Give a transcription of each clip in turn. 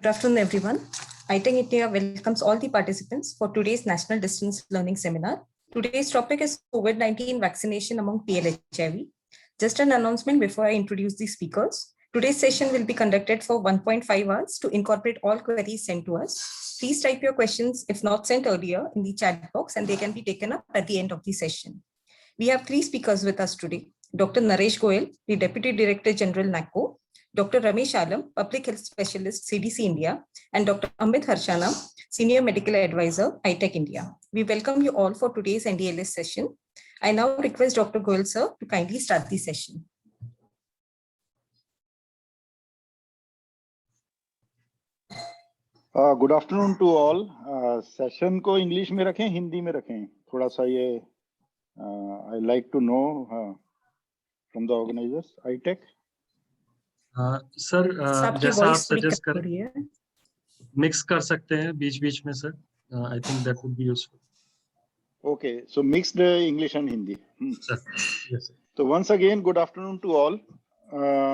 Good afternoon, everyone. ITech India welcomes all the participants for today's National Distance Learning Seminar. Today's topic is COVID-19 vaccination among PLHIV. Just an announcement before I introduce the speakers. Today's session will be conducted for 1.5 hours to incorporate all queries sent to us. Please type your questions, if not sent earlier, in the chat box, and they can be taken up at the end of the session. We have three speakers with us today. Dr. Naresh Goyal, the Deputy Director General, NACO, Dr. Ramesh Alam, Public Health Specialist, CDC India, and Dr. Amit Harshana, Senior Medical Advisor, ITech India. We welcome you all for today's NDLS session. I now request Dr. Goyal, sir, to kindly start the session. Good afternoon to all. Session को English में रखें, हिंदी में रखें. थोड़ा सा ये I like to know from the organizers, ITech. Sir जैसा आप सजेस्ट करें मिक्स कर सकते हैं बीच-बीच में sir. I think that would be useful. Okay, so mixed English and Hindi. Sir, yes sir. So once again, good afternoon to all.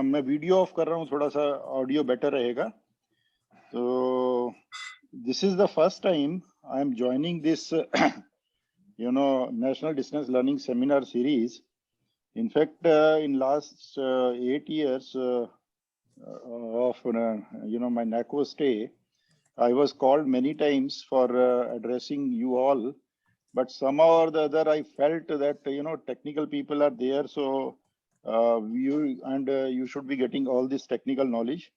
मैं video of कर रहा हूँ, थोड़ा सा ऑडियो बेटर रहेगा. So this is the first time I am joining this, National Distance Learning Seminar series. In fact, in last 8 years of my NACO stay, I was called many times for addressing you all, but somehow or the other I felt that technical people are there, so you should be getting all this technical knowledge.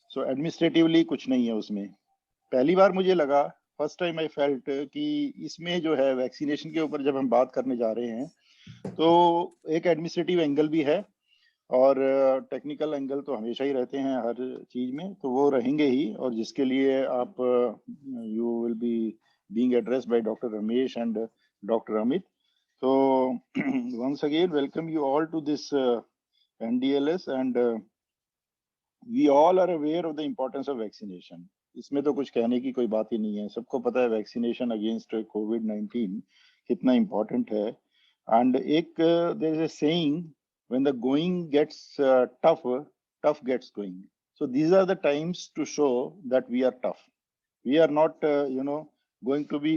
So administratively कुछ नहीं है उसमें. पहली बार मुझे लगा, first time I felt कि इसमें जो है वैक्सीनेशन के ऊपर जब हम बात करने जा रहे हैं तो एक एडमिनिस्ट्रेटिव एंगल भी है और टेक्निकल एंगल तो हमेशा ही रहते हैं हर चीज में, तो वो रहेंगे ही, और जिसके लिए आप you will be being addressed by doctor Ramesh and doctor Amit. So once again welcome you all to this NDLS, and we all are aware of the importance of vaccination. इसमें तो कुछ कहने की कोई बात ही नहीं है, सबको पता है वैक्सीनेशन अगेंस्ट कोविड-19 कितना इम्पोर्टेंट है. एंड एक there is a saying, when the going gets tough, tough gets going. So these are the times to show that we are tough. We are not going to be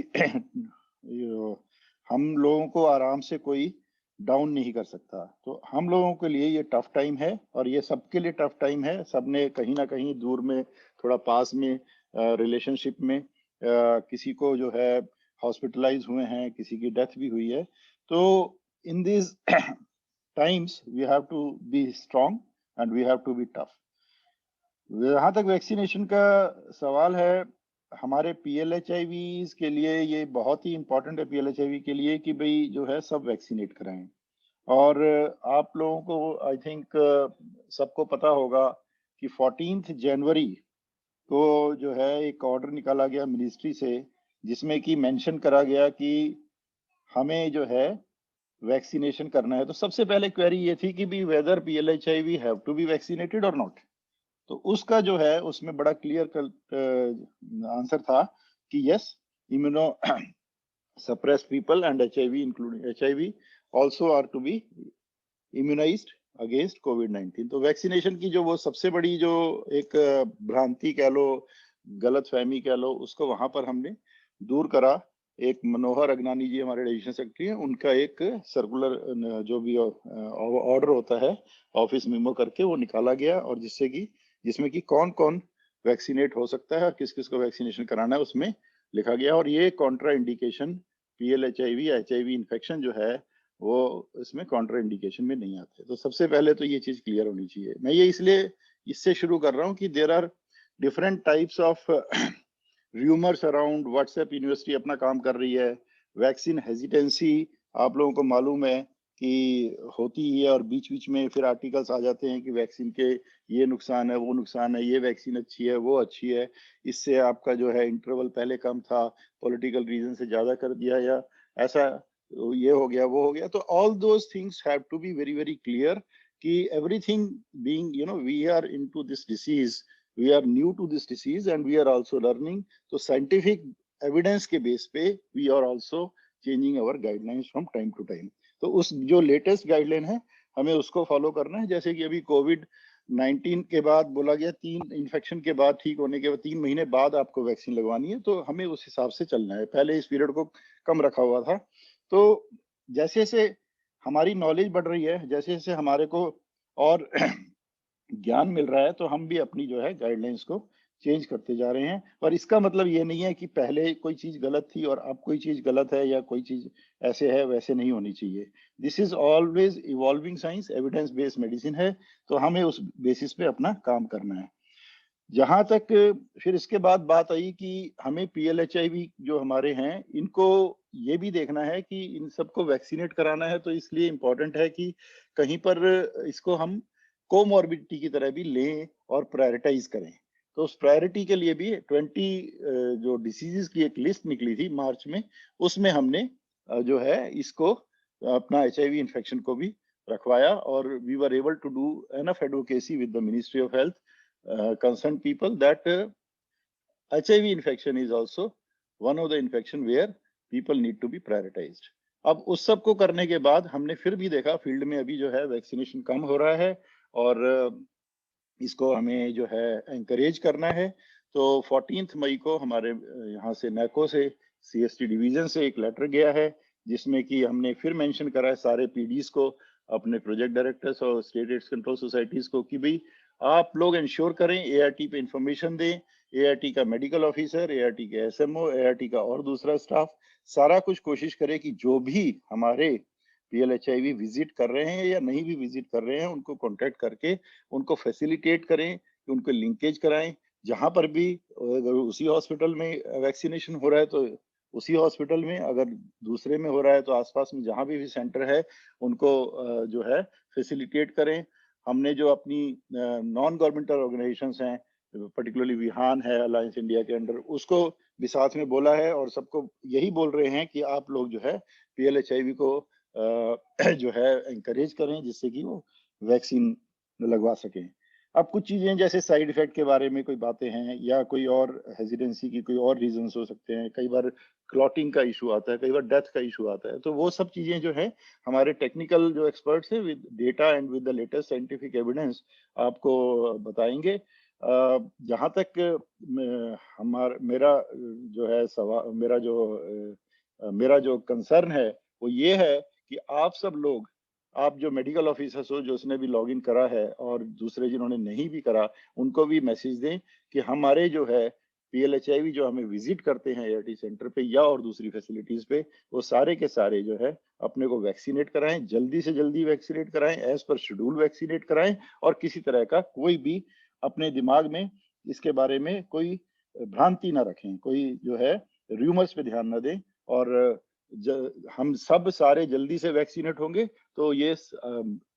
हम लोगों को आराम से कोई down नहीं कर सकता. तो हम लोगों के लिए ये टफ टाइम है, और ये सबके लिए टफ टाइम है. सबने कहीं ना कहीं दूर में, थोड़ा पास में, रिलेशनशिप में किसी को जो है हॉस्पिटलाइज हुए हैं, किसी की डेथ भी हुई है. तो in this times we have to be strong and we have to be tough. जहाँ तक वैक्सीनेशन का सवाल है, हमारे PLHIV के लिए ये बहुत ही इम्पोर्टेंट है, PLHIV के लिए, कि भाई जो है सब वैक्सीनेट कराएं. और आप लोगों को आई थिंक सबको पता होगा कि 14 जनवरी को जो है एक ऑर्डर निकाला गया मिनिस्ट्री से, जिसमें कि मेंशन करा गया कि हमें जो है वैक्सीनेशन करना है. तो सबसे पहले क्वेरी ये थी कि भी whether PLHIV have to be vaccinated और नॉट. तो उसका जो है उसमें बड़ा क्लियर आंसर था कि yes, immunosuppressed people and HIV including HIV also are to be immunized against Covid. तो वैक्सीनेशन की जो वो सबसे बड़ी जो एक भ्रांति कह लो, गलत फहमी कह लो, उसको वहां पर हमने दूर करा. एक मनोहर अगनानी जी हमारे एडिशनल सेक्रेटरी हैं, उनका एक सर्कुलर जो भी ऑर्डर होता है ऑफिस मेमो करके वो निकाला गया, और जिसमें कि कौन कौन वैक्सीनेट हो सकता है और किस किस को वैक्सीनेशन कराना है उसमें लिखा गया. और ये Contra indication PLHIV HIV infection जो है वो इसमें कॉन्ट्रा इंडिकेशन में नहीं आते. तो सबसे पहले तो ये चीज क्लियर होनी चाहिए. मैं ये इसलिए इससे शुरू कर रहा हूँ कि there are different types of rumours around. WhatsApp university अपना काम कर रही है. वैक्सीन हेजिटेंसी आप लोगों को मालूम है कि होती ही है, और बीच बीच में फिर आर्टिकल्स आ जाते हैं कि वैक्सीन के ये नुकसान है, वो नुकसान है, ये वैक्सीन अच्छी है, वो अच्छी है, इससे आपका जो है इंटरवल पहले कम था, पॉलिटिकल रीजन से ज्यादा कर दिया, या ऐसा ये हो गया, वो हो गया. तो all those things have to be very very clear कि everything being we are into this disease, we are new to this disease and we are also learning. So scientific evidence के बेस पे we are also changing our guidelines from time to time. तो उस जो latest guideline है हमें उसको follow करना है. जैसे कि अभी कोविड 19 के बाद बोला गया 3 इन्फेक्शन के बाद ठीक होने के बाद 3 महीने बाद आपको वैक्सीन लगवानी है, तो हमें उस हिसाब से चलना है। पहले इस पीरियड को कम रखा हुआ था। तो जैसे जैसे हमारी नॉलेज बढ़ रही है, जैसे जैसे हमारे को और ज्ञान मिल रहा है, तो हम भी अपनी जो है गाइडलाइंस को चेंज करते जा रहे हैं। और इसका मतलब ये नहीं है कि पहले कोई चीज गलत थी और अब कोई चीज गलत है, या कोई चीज ऐसे है वैसे नहीं होनी चाहिए। This is always evolving science, evidence based medicine है, तो हमें उस बेसिस पे अपना काम करना है। जहां तक फिर इसके बाद बात आई कि हमें PLHIV जो हमारे हैं, इनको ये भी देखना है कि इन सबको वैक्सीनेट कराना है, तो इसलिए इम्पोर्टेंट है कि कहीं पर इसको हम कोमॉर्बिडिटी की तरह भी लें और प्रायोरिटाइज करें। तो उस प्रायोरिटी के लिए भी 20 जो डिसीजेस की एक लिस्ट निकली थी मार्च में, उसमें हमने जो है इसको अपना HIV इन्फेक्शन को भी रखवाया, और we were able to do enough advocacy with the ministry of health, concerned people that HIV infection is also one of the infection where people need to be prioritized. अब उस सब को करने के बाद हमने फिर भी देखा फील्ड में अभी जो है वैक्सीनेशन कम हो रहा है, और इसको हमें जो है एंकरेज करना है। तो 14 मई को हमारे यहाँ से NACO से CST डिवीजन से एक लेटर गया है, जिसमें कि हमने फिर मेंशन करा है सारे PDs को, अपने प्रोजेक्ट डायरेक्टर्स और स्टेट एड्स कंट्रोल सोसाइटीज को, कि भाई आप लोग इंश्योर करें, ART पे इंफॉर्मेशन दें, ART का मेडिकल ऑफिसर, ART के SMO, ART का और दूसरा स्टाफ, सारा कुछ कोशिश करें कि जो भी हमारे PLHIV विजिट कर रहे हैं या नहीं भी विजिट कर रहे हैं, उनको कॉन्टेक्ट करके उनको फैसिलिटेट करें, उनको लिंकेज कराएं। जहां पर भी अगर उसी हॉस्पिटल में वैक्सीनेशन हो रहा है तो उसी हॉस्पिटल में, अगर दूसरे में हो रहा है तो आसपास में जहां भी सेंटर है उनको जो है फैसिलिटेट करें। हमने जो अपनी नॉन गवर्नमेंटल ऑर्गेनाइजेशंस हैं, पर्टिकुलरली विहान है अलायंस इंडिया के अंडर, उसको भी साथ में बोला है, और सबको यही बोल रहे हैं कि आप लोग जो है PLHIV को जो है एंकरेज करें, जिससे कि वो वैक्सीन लगवा सकें। अब कुछ चीजें जैसे साइड इफेक्ट के बारे में कोई बातें हैं, या कोई और हेजिडेंसी की कोई और रीजंस हो सकते हैं, कई बार क्लॉटिंग का इशू आता है, कई बार डेथ का इशू आता है, तो वो सब चीजें जो है हमारे टेक्निकल जो एक्सपर्ट्स हैं with data and with the latest scientific evidence आपको बताएंगे। जहां तक मेरा जो है सवाल, मेरा जो कंसर्न है वो ये है कि आप सब लोग, आप जो मेडिकल ऑफिसर्स हो, जो उसने भी लॉग इन करा है, और दूसरे जिन्होंने नहीं भी करा, उनको भी मैसेज दें कि हमारे जो है PLHIV जो हमें विजिट करते हैं ART सेंटर पे या और दूसरी फैसिलिटीज पे, वो सारे के सारे जो है अपने को वैक्सीनेट कराएं, जल्दी से जल्दी वैक्सीनेट कराएं, एज पर शेड्यूल वैक्सीनेट कराएं, और किसी तरह का कोई भी अपने दिमाग में इसके बारे में कोई भ्रांति ना रखें, कोई जो है र्यूमर्स पे ध्यान ना दें, और हम सब सारे जल्दी से वैक्सीनेट होंगे तो ये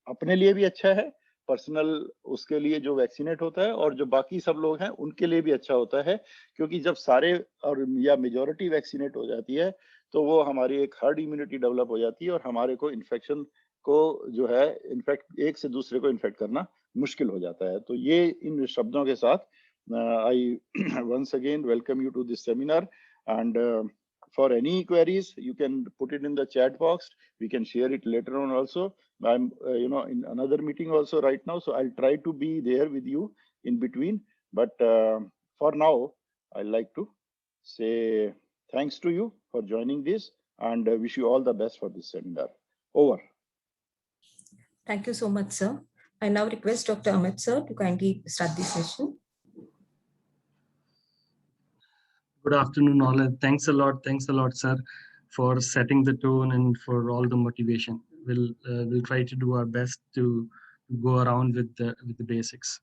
अपने लिए भी अच्छा है, पर्सनल उसके लिए जो वैक्सीनेट होता है, और जो बाकी सब लोग हैं उनके लिए भी अच्छा होता है, क्योंकि जब सारे और या मेजॉरिटी वैक्सीनेट हो जाती है तो वो हमारी एक हर्ड इम्यूनिटी डेवलप हो जाती है, और हमारे को इन्फेक्शन को जो है इनफेक्ट एक से दूसरे को इन्फेक्ट करना मुश्किल हो जाता है। तो ये इन शब्दों के साथ आई once again welcome you to this seminar, and for any queries you can put it in the chat box, we can share it later on also. I'm in another meeting also right now, so I'll try to be there with you in between, but for now I'd like to say thanks to you for joining this, and wish you all the best for this seminar. Over. Thank you so much, sir. I now request Dr. Amit sir to kindly start the session. Good afternoon, all, and thanks a lot, sir, for setting the tone and for all the motivation. We'll try to do our best to go around with the basics.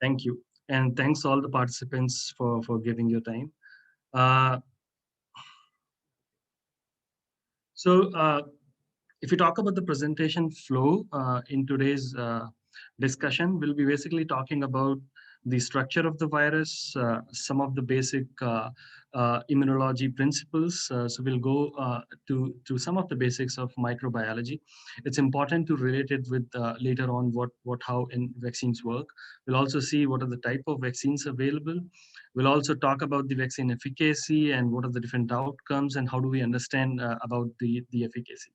Thank you, and thanks all the participants for giving your time. If you talk about the presentation flow in today's discussion, we'll be basically talking about the structure of the virus, some of the basic immunology principles. So we'll go to some of the basics of microbiology. It's important to relate it with later on how vaccines work. We'll also see what are the type of vaccines available. We'll also talk about the vaccine efficacy and what are the different outcomes and how do we understand about the efficacy.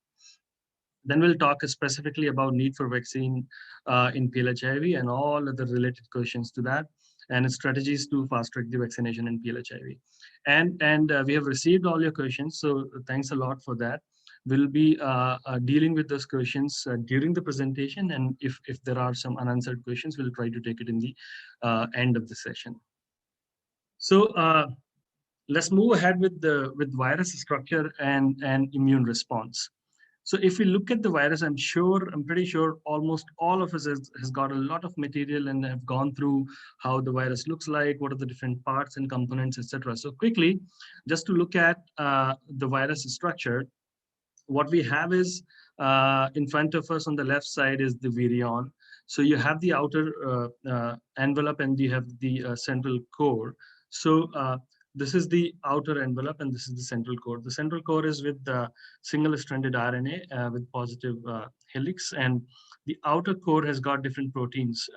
Then we'll talk specifically about need for vaccine in PLHIV and all other related questions to that, and strategies to fast track the vaccination in PLHIV. And we have received all your questions, so thanks a lot for that. We'll be dealing with those questions during the presentation, and if there are some unanswered questions, we'll try to take it in the end of the session. So let's move ahead with virus structure and immune response. So if we look at the virus, I'm pretty sure almost all of us has got a lot of material and have gone through how the virus looks like, what are the different parts and components, etc. So quickly, just to look at the virus structure, what we have is in front of us on the left side is the virion. So you have the outer envelope and you have the central core. So this is the outer envelope and this is the central core. The central core is with the single-stranded RNA with positive helix, and the outer core has got different proteins,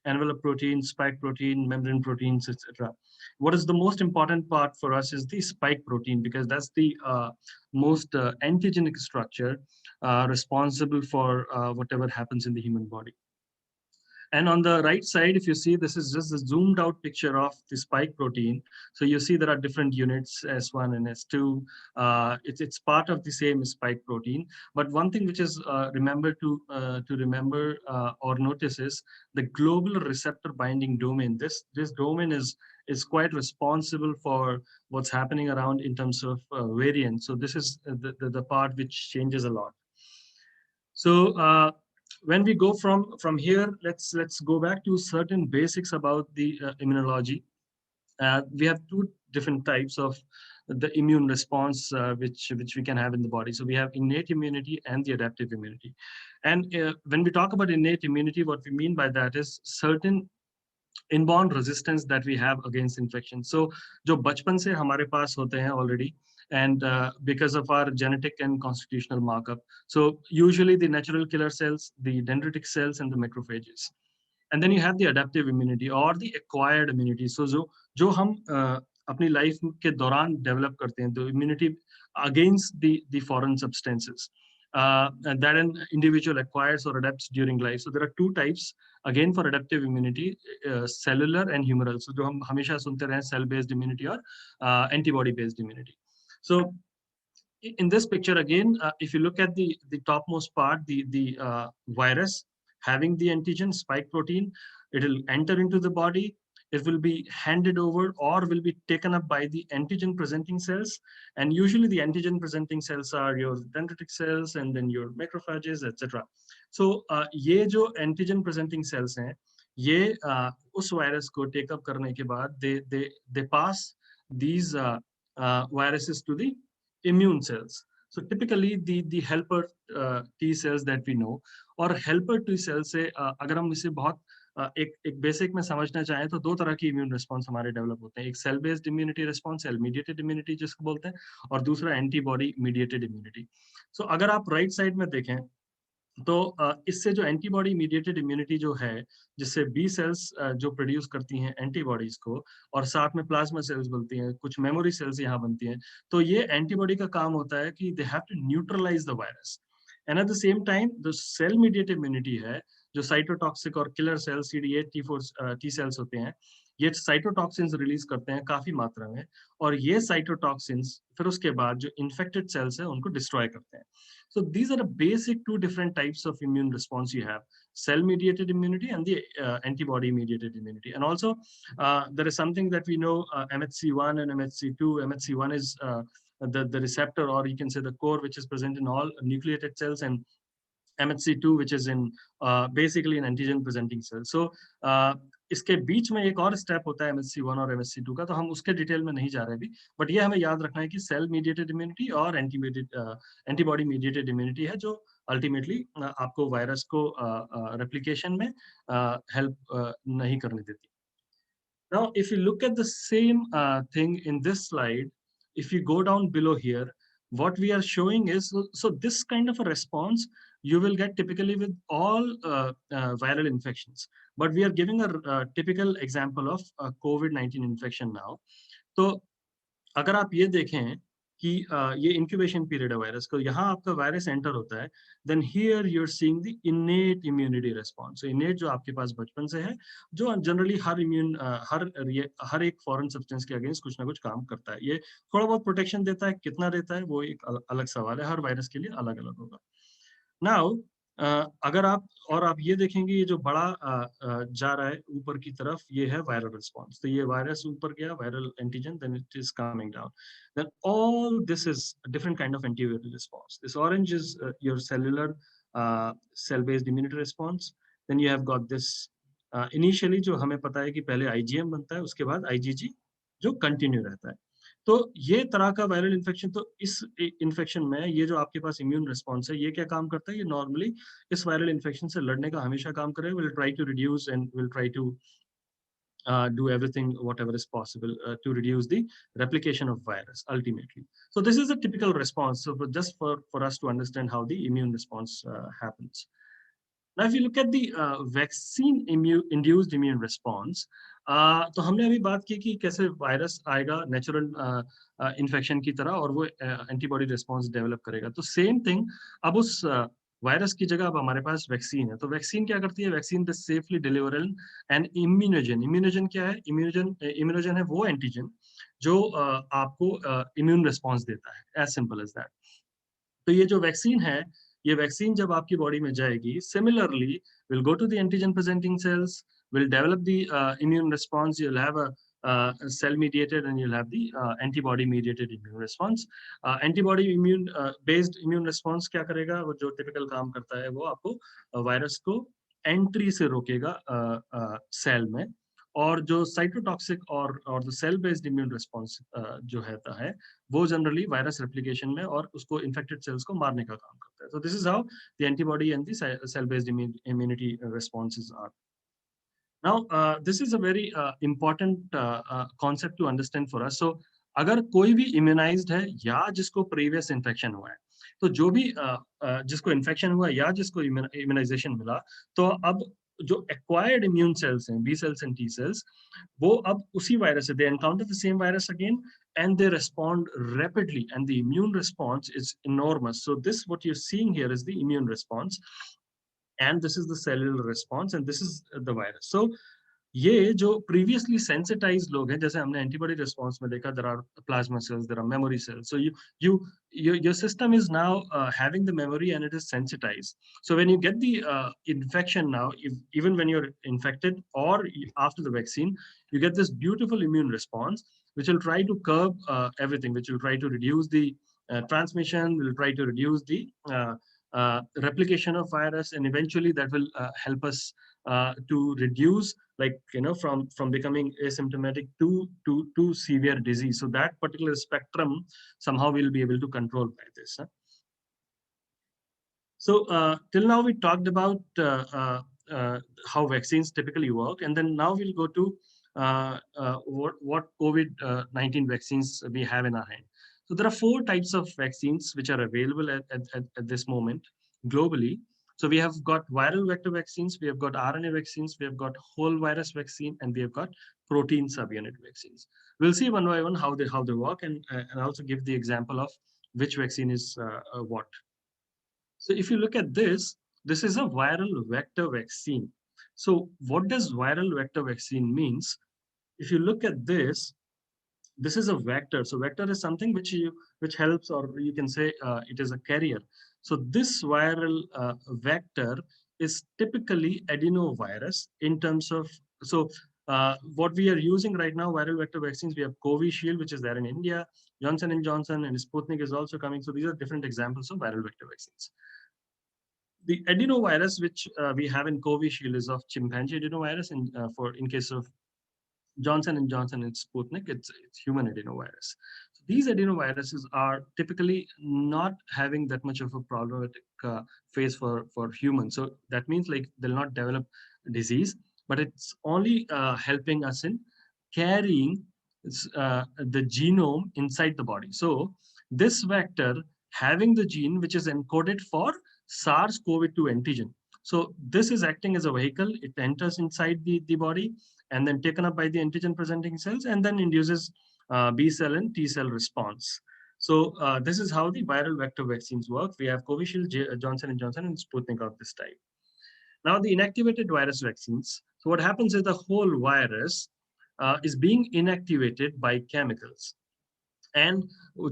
envelope protein, spike protein, membrane proteins, etc. What is the most important part for us is the spike protein, because that's the most antigenic structure responsible for whatever happens in the human body. And on the right side, if you see, this is just a zoomed out picture of the spike protein. So you see there are different units, S1 and S2. It's part of the same spike protein. But one thing which is remember or notice is the global receptor binding domain. This domain is quite responsible for what's happening around in terms of variants. So this is the part which changes a lot. So when we go from here, let's go back to certain basics about the immunology. We have two different types of the immune response which we can have in the body. So we have innate immunity and the adaptive immunity. And when we talk about innate immunity, what we mean by that is certain inborn resistance that we have against infection. So जो बचपन से हमारे पास होते हैं already, and because of our genetic and constitutional markup. So usually the natural killer cells, the dendritic cells, and the macrophages. And then you have the adaptive immunity or the acquired immunity. So जो हम अपनी life के दौरान develop करते हैं, the immunity against the foreign substances that an individual acquires or adapts during life. So there are two types again for adaptive immunity, cellular and humoral. So जो हम हमेशा सुनते रहे cell based immunity or antibody based immunity. So in this picture again, if you look at the topmost part, the virus having the antigen spike protein, it will enter into the body. It will be handed over or will be taken up by the antigen presenting cells. And usually the antigen presenting cells are your dendritic cells and then your macrophages, etc. So ये जो antigen presenting cells हैं, ये उस virus को take up करने के बाद they pass these viruses to the immune cells. So typically the helper T cells that we know, और helper T cells से अगर हम इसे बहुत एक बेसिक में समझना चाहें तो दो तरह की इम्यून रिस्पॉन्स हमारे डेवलप होते हैं. एक cell based immunity response, cell mediated immunity जिसको बोलते हैं, और दूसरा एंटीबॉडी मीडिएटेड इम्यूनिटी. सो अगर आप राइट साइड में देखें तो इससे जो एंटीबॉडी मीडिएटेड इम्यूनिटी जो है, जिससे बी सेल्स जो प्रोड्यूस करती हैं एंटीबॉडीज को, और साथ में प्लाज्मा सेल्स बनती हैं, कुछ मेमोरी सेल्स यहाँ बनती हैं, तो ये एंटीबॉडी का काम होता है कि they have to neutralise the virus. And at the same time जो सेल मीडिएटेड इम्यूनिटी है, जो साइटोटॉक्सिक और killer cell CD8 T4 T sales होते हैं, ये साइटोटॉक्सिन्स रिलीज करते हैं काफी मात्रा में, और ये साइटोटॉक्सिन्स फिर उसके बाद जो इन्फेक्टेड सेल्स है उनको डिस्ट्रॉय करते हैं. So these are the basic two different types of immune response you have: cell-mediated immunity and the antibody-mediated immunity. And also, there is something that we know, MHC1 and MHC2. MHC1 is the receptor, or you can say the core, which is present in all nucleated cells, and MHC2, which is in basically an antigen-presenting cell. So इसके बीच में एक और step होता है MHC1 और MHC2 का, तो हम उसके डिटेल में नहीं जा रहे अभी, बट ये हमें याद रखना है कि सेल मीडिएटेड इम्यूनिटी और एंटीबॉडी मीडिएटेड इम्यूनिटी है जो अल्टीमेटली आपको वायरस को रेप्लिकेशन में हेल्प नहीं करने देती. Now, if you look at the same thing in this slide, if you go down below here, what we are showing is, so this kind of a response you will get typically with all viral infections. But we are giving a typical example of COVID-19 infection now. तो अगर आप ये देखें कि ये incubation period है virus को, यहाँ आपका वायरस एंटर होता है, then here you are seeing the innate immunity response. Innate जो आपके पास बचपन से है, जो जनरली हर एक फॉरेन सब्सटेंस के अगेंस्ट कुछ ना कुछ काम करता है। ये थोड़ा बहुत प्रोटेक्शन देता है, कितना देता है वो एक अलग सवाल है, हर वायरस के लिए अलग अलग होगा। नाउ अगर आप ये देखेंगे, ये जो बड़ा जा रहा है ऊपर की तरफ, ये है वायरल रिस्पॉन्स। तो ये वायरस ऊपर गया, viral antigen, then it is coming down, then all this is different kind of antiviral response. This orange is your cellular cell based immunity response. Then you have got this initially, जो हमें पता है कि पहले IgM बनता है, उसके बाद आईजीजी जो कंटिन्यू रहता है। तो ये तरह का वायरल इन्फेक्शन, तो इस इन्फेक्शन में ये जो आपके पास इम्यून रिस्पॉन्स है, ये क्या काम करता है, ये नॉर्मली इस वायरल इन्फेक्शन से लड़ने का हमेशा काम करेगा, will try to reduce and will try to do everything whatever is possible to reduce the replication of virus ultimately. So this is a typical response, so just for us to understand how the immune response happens. Now, if you look at the vaccine-induced immune response, तो हमने अभी बात की कि कैसे virus आएगा natural infection की तरह और वो एंटीबॉडी रिस्पॉन्स डेवलप करेगा। तो सेम थिंग अब उस वायरस की जगह अब हमारे पास वैक्सीन है। तो वैक्सीन क्या करती है, vaccine the safely deliver an immunogen. Immunogen क्या है, इम्यूनोजन है वो एंटीजन जो आपको इम्यून रिस्पॉन्स देता है, एज सिंपल एज दैट। तो ये जो वैक्सीन है, ये वैक्सीन जब आपकी बॉडी में जाएगी, similarly will go to the antigen presenting cells, will develop the immune response. You'll have a cell mediated and you'll have the antibody mediated immune response. Antibody immune based immune response क्या करेगा, वो जो typical काम करता है, वो आपको virus को एंट्री से रोकेगा सेल में, और जो साइटोटॉक्सिक और the cell based immune response जो है वो जनरली वायरस रेप्लिकेशन में और उसको इन्फेक्टेड सेल्स को मारने का काम करता है। So this is how the antibody and the cell based immunity responses are. Now, this is a very important concept to understand for us. So, अगर कोई भी इम्यूनाइज्ड है या जिसको प्रीवियस इन्फेक्शन हुआ है, तो जो भी जिसको इन्फेक्शन हुआ या जिसको इम्यूनाइजेशन मिला, तो अब जो एक्वायर्ड इम्यून सेल्स हैं, B cells and T cells, वो अब उसी वायरस से they encounter the same virus again and they respond rapidly, and the immune response is enormous. So this, what you're seeing here, is the immune response, and this is the cellular response, and this is the virus. So ये जो previously sensitized लोग हैं, जैसे हमने antibody response में देखा, there are plasma cells, there are memory cells. So your system is now having the memory and it is sensitized. So when you get the infection now, even when you're infected or after the vaccine, you get this beautiful immune response, which will try to curb everything, which will try to reduce the transmission, will try to reduce the replication of virus, and eventually that will help us to reduce, like, from becoming asymptomatic to severe disease. So that particular spectrum somehow we'll be able to control by this. So till now we talked about how vaccines typically work, and then now we'll go to what COVID-19 vaccines we have in our hand. So there are 4 types of vaccines which are available at this moment globally. So we have got viral vector vaccines, we have got RNA vaccines, we have got whole virus vaccine, and we have got protein subunit vaccines. We'll see one by one how they work, and also give the example of which vaccine is what. So if you look at this is a viral vector vaccine. So what does viral vector vaccine means? If you look at this is a vector. So vector is something which helps, or you can say it is a carrier. So this viral vector is typically adenovirus in terms of, so what we are using right now, viral vector vaccines, we have Covishield, which is there in India, Johnson & Johnson, and Sputnik is also coming. So these are different examples of viral vector vaccines. The adenovirus, which we have in Covishield, is of chimpanzee adenovirus, and in case of Johnson & Johnson and Sputnik, it's human adenovirus. So these adenoviruses are typically not having that much of a problematic phase for humans. So that means, like, they'll not develop disease, but it's only helping us in carrying the genome inside the body. So this vector having the gene which is encoded for SARS-CoV-2 antigen. So this is acting as a vehicle. It enters inside the body and then taken up by the antigen presenting cells, and then induces B cell and T cell response. So this is how the viral vector vaccines work. We have Covishield, Johnson & Johnson, and Sputnik of this type. Now the inactivated virus vaccines. So what happens is the whole virus is being inactivated by chemicals. And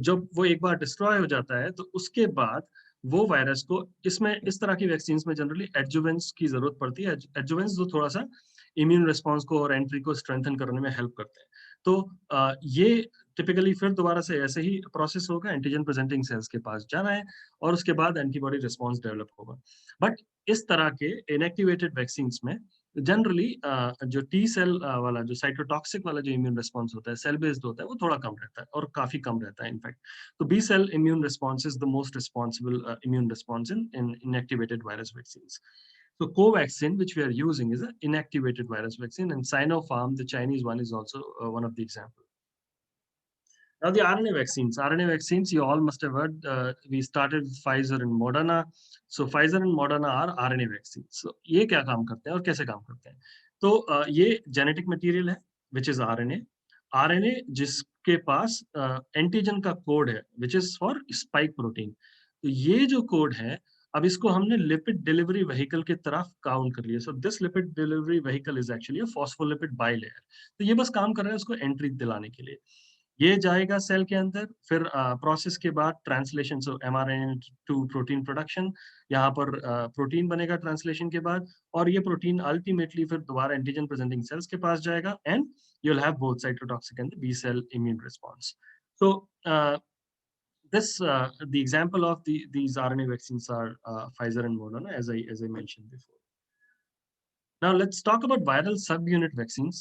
जब वो एक बार destroy हो जाता है तो उसके बाद वो वायरस को इसमें इस तरह की वैक्सीन्स में जनरली एडजुवेंट्स की जरूरत पड़ती है। एडजुवेंट्स जो थोड़ा सा इम्यून रिस्पांस को और एंट्री को स्ट्रेंथन करने में हेल्प करते हैं। तो ये टिपिकली फिर दोबारा से ऐसे ही प्रोसेस होगा, एंटीजन प्रेजेंटिंग सेल्स के पास जाना है और उसके बाद एंटीबॉडी रिस्पांस डेवलप होगा। बट इस तरह के इनएक्टिवेटेड वैक्सीन्स में जनरली जो टी सेल वाला जो साइटोटॉक्सिक वाला जो इम्यून रिस्पांस होता है, सेल बेस्ड होता है, वो थोड़ा कम रहता है और काफी कम रहता है इनफैक्ट। तो B cell immune response is the most responsible immune response in inactivated virus vaccines. So Covaxin, which we are using, is an inactivated virus vaccine, and Sinopharm, the Chinese one, is also one of the examples. Now the RNA vaccines, you all must have heard, we started with Pfizer and Moderna. So Pfizer and Moderna are RNA vaccines. So ये क्या काम करते हैं और कैसे काम करते हैं? तो ये genetic material है, which is RNA. RNA जिसके पास एंटीजन का कोड है, which is for spike protein. तो ये जो कोड है, अब इसको हमने लिपिड डिलीवरी व्हीकल की तरफ काउंट कर लिया। So this lipid delivery vehicle is actually a phospholipid bilayer. तो ये बस काम कर रहा है उसको एंट्री दिलाने के लिए। ये जाएगा सेल के अंदर, फिर प्रोसेस के बाद translation, so mRNA to protein production, यहाँ पर प्रोटीन बनेगा ट्रांसलेशन के बाद, और ये प्रोटीन अल्टीमेटली फिर दोबारा एंटीजन प्रेजेंटिंग सेल्स के पास जाएगा and you will have both cytotoxic and B cell immune response. So the example of these RNA vaccines are Pfizer and Moderna, as I mentioned before. Now let's talk about viral subunit vaccines.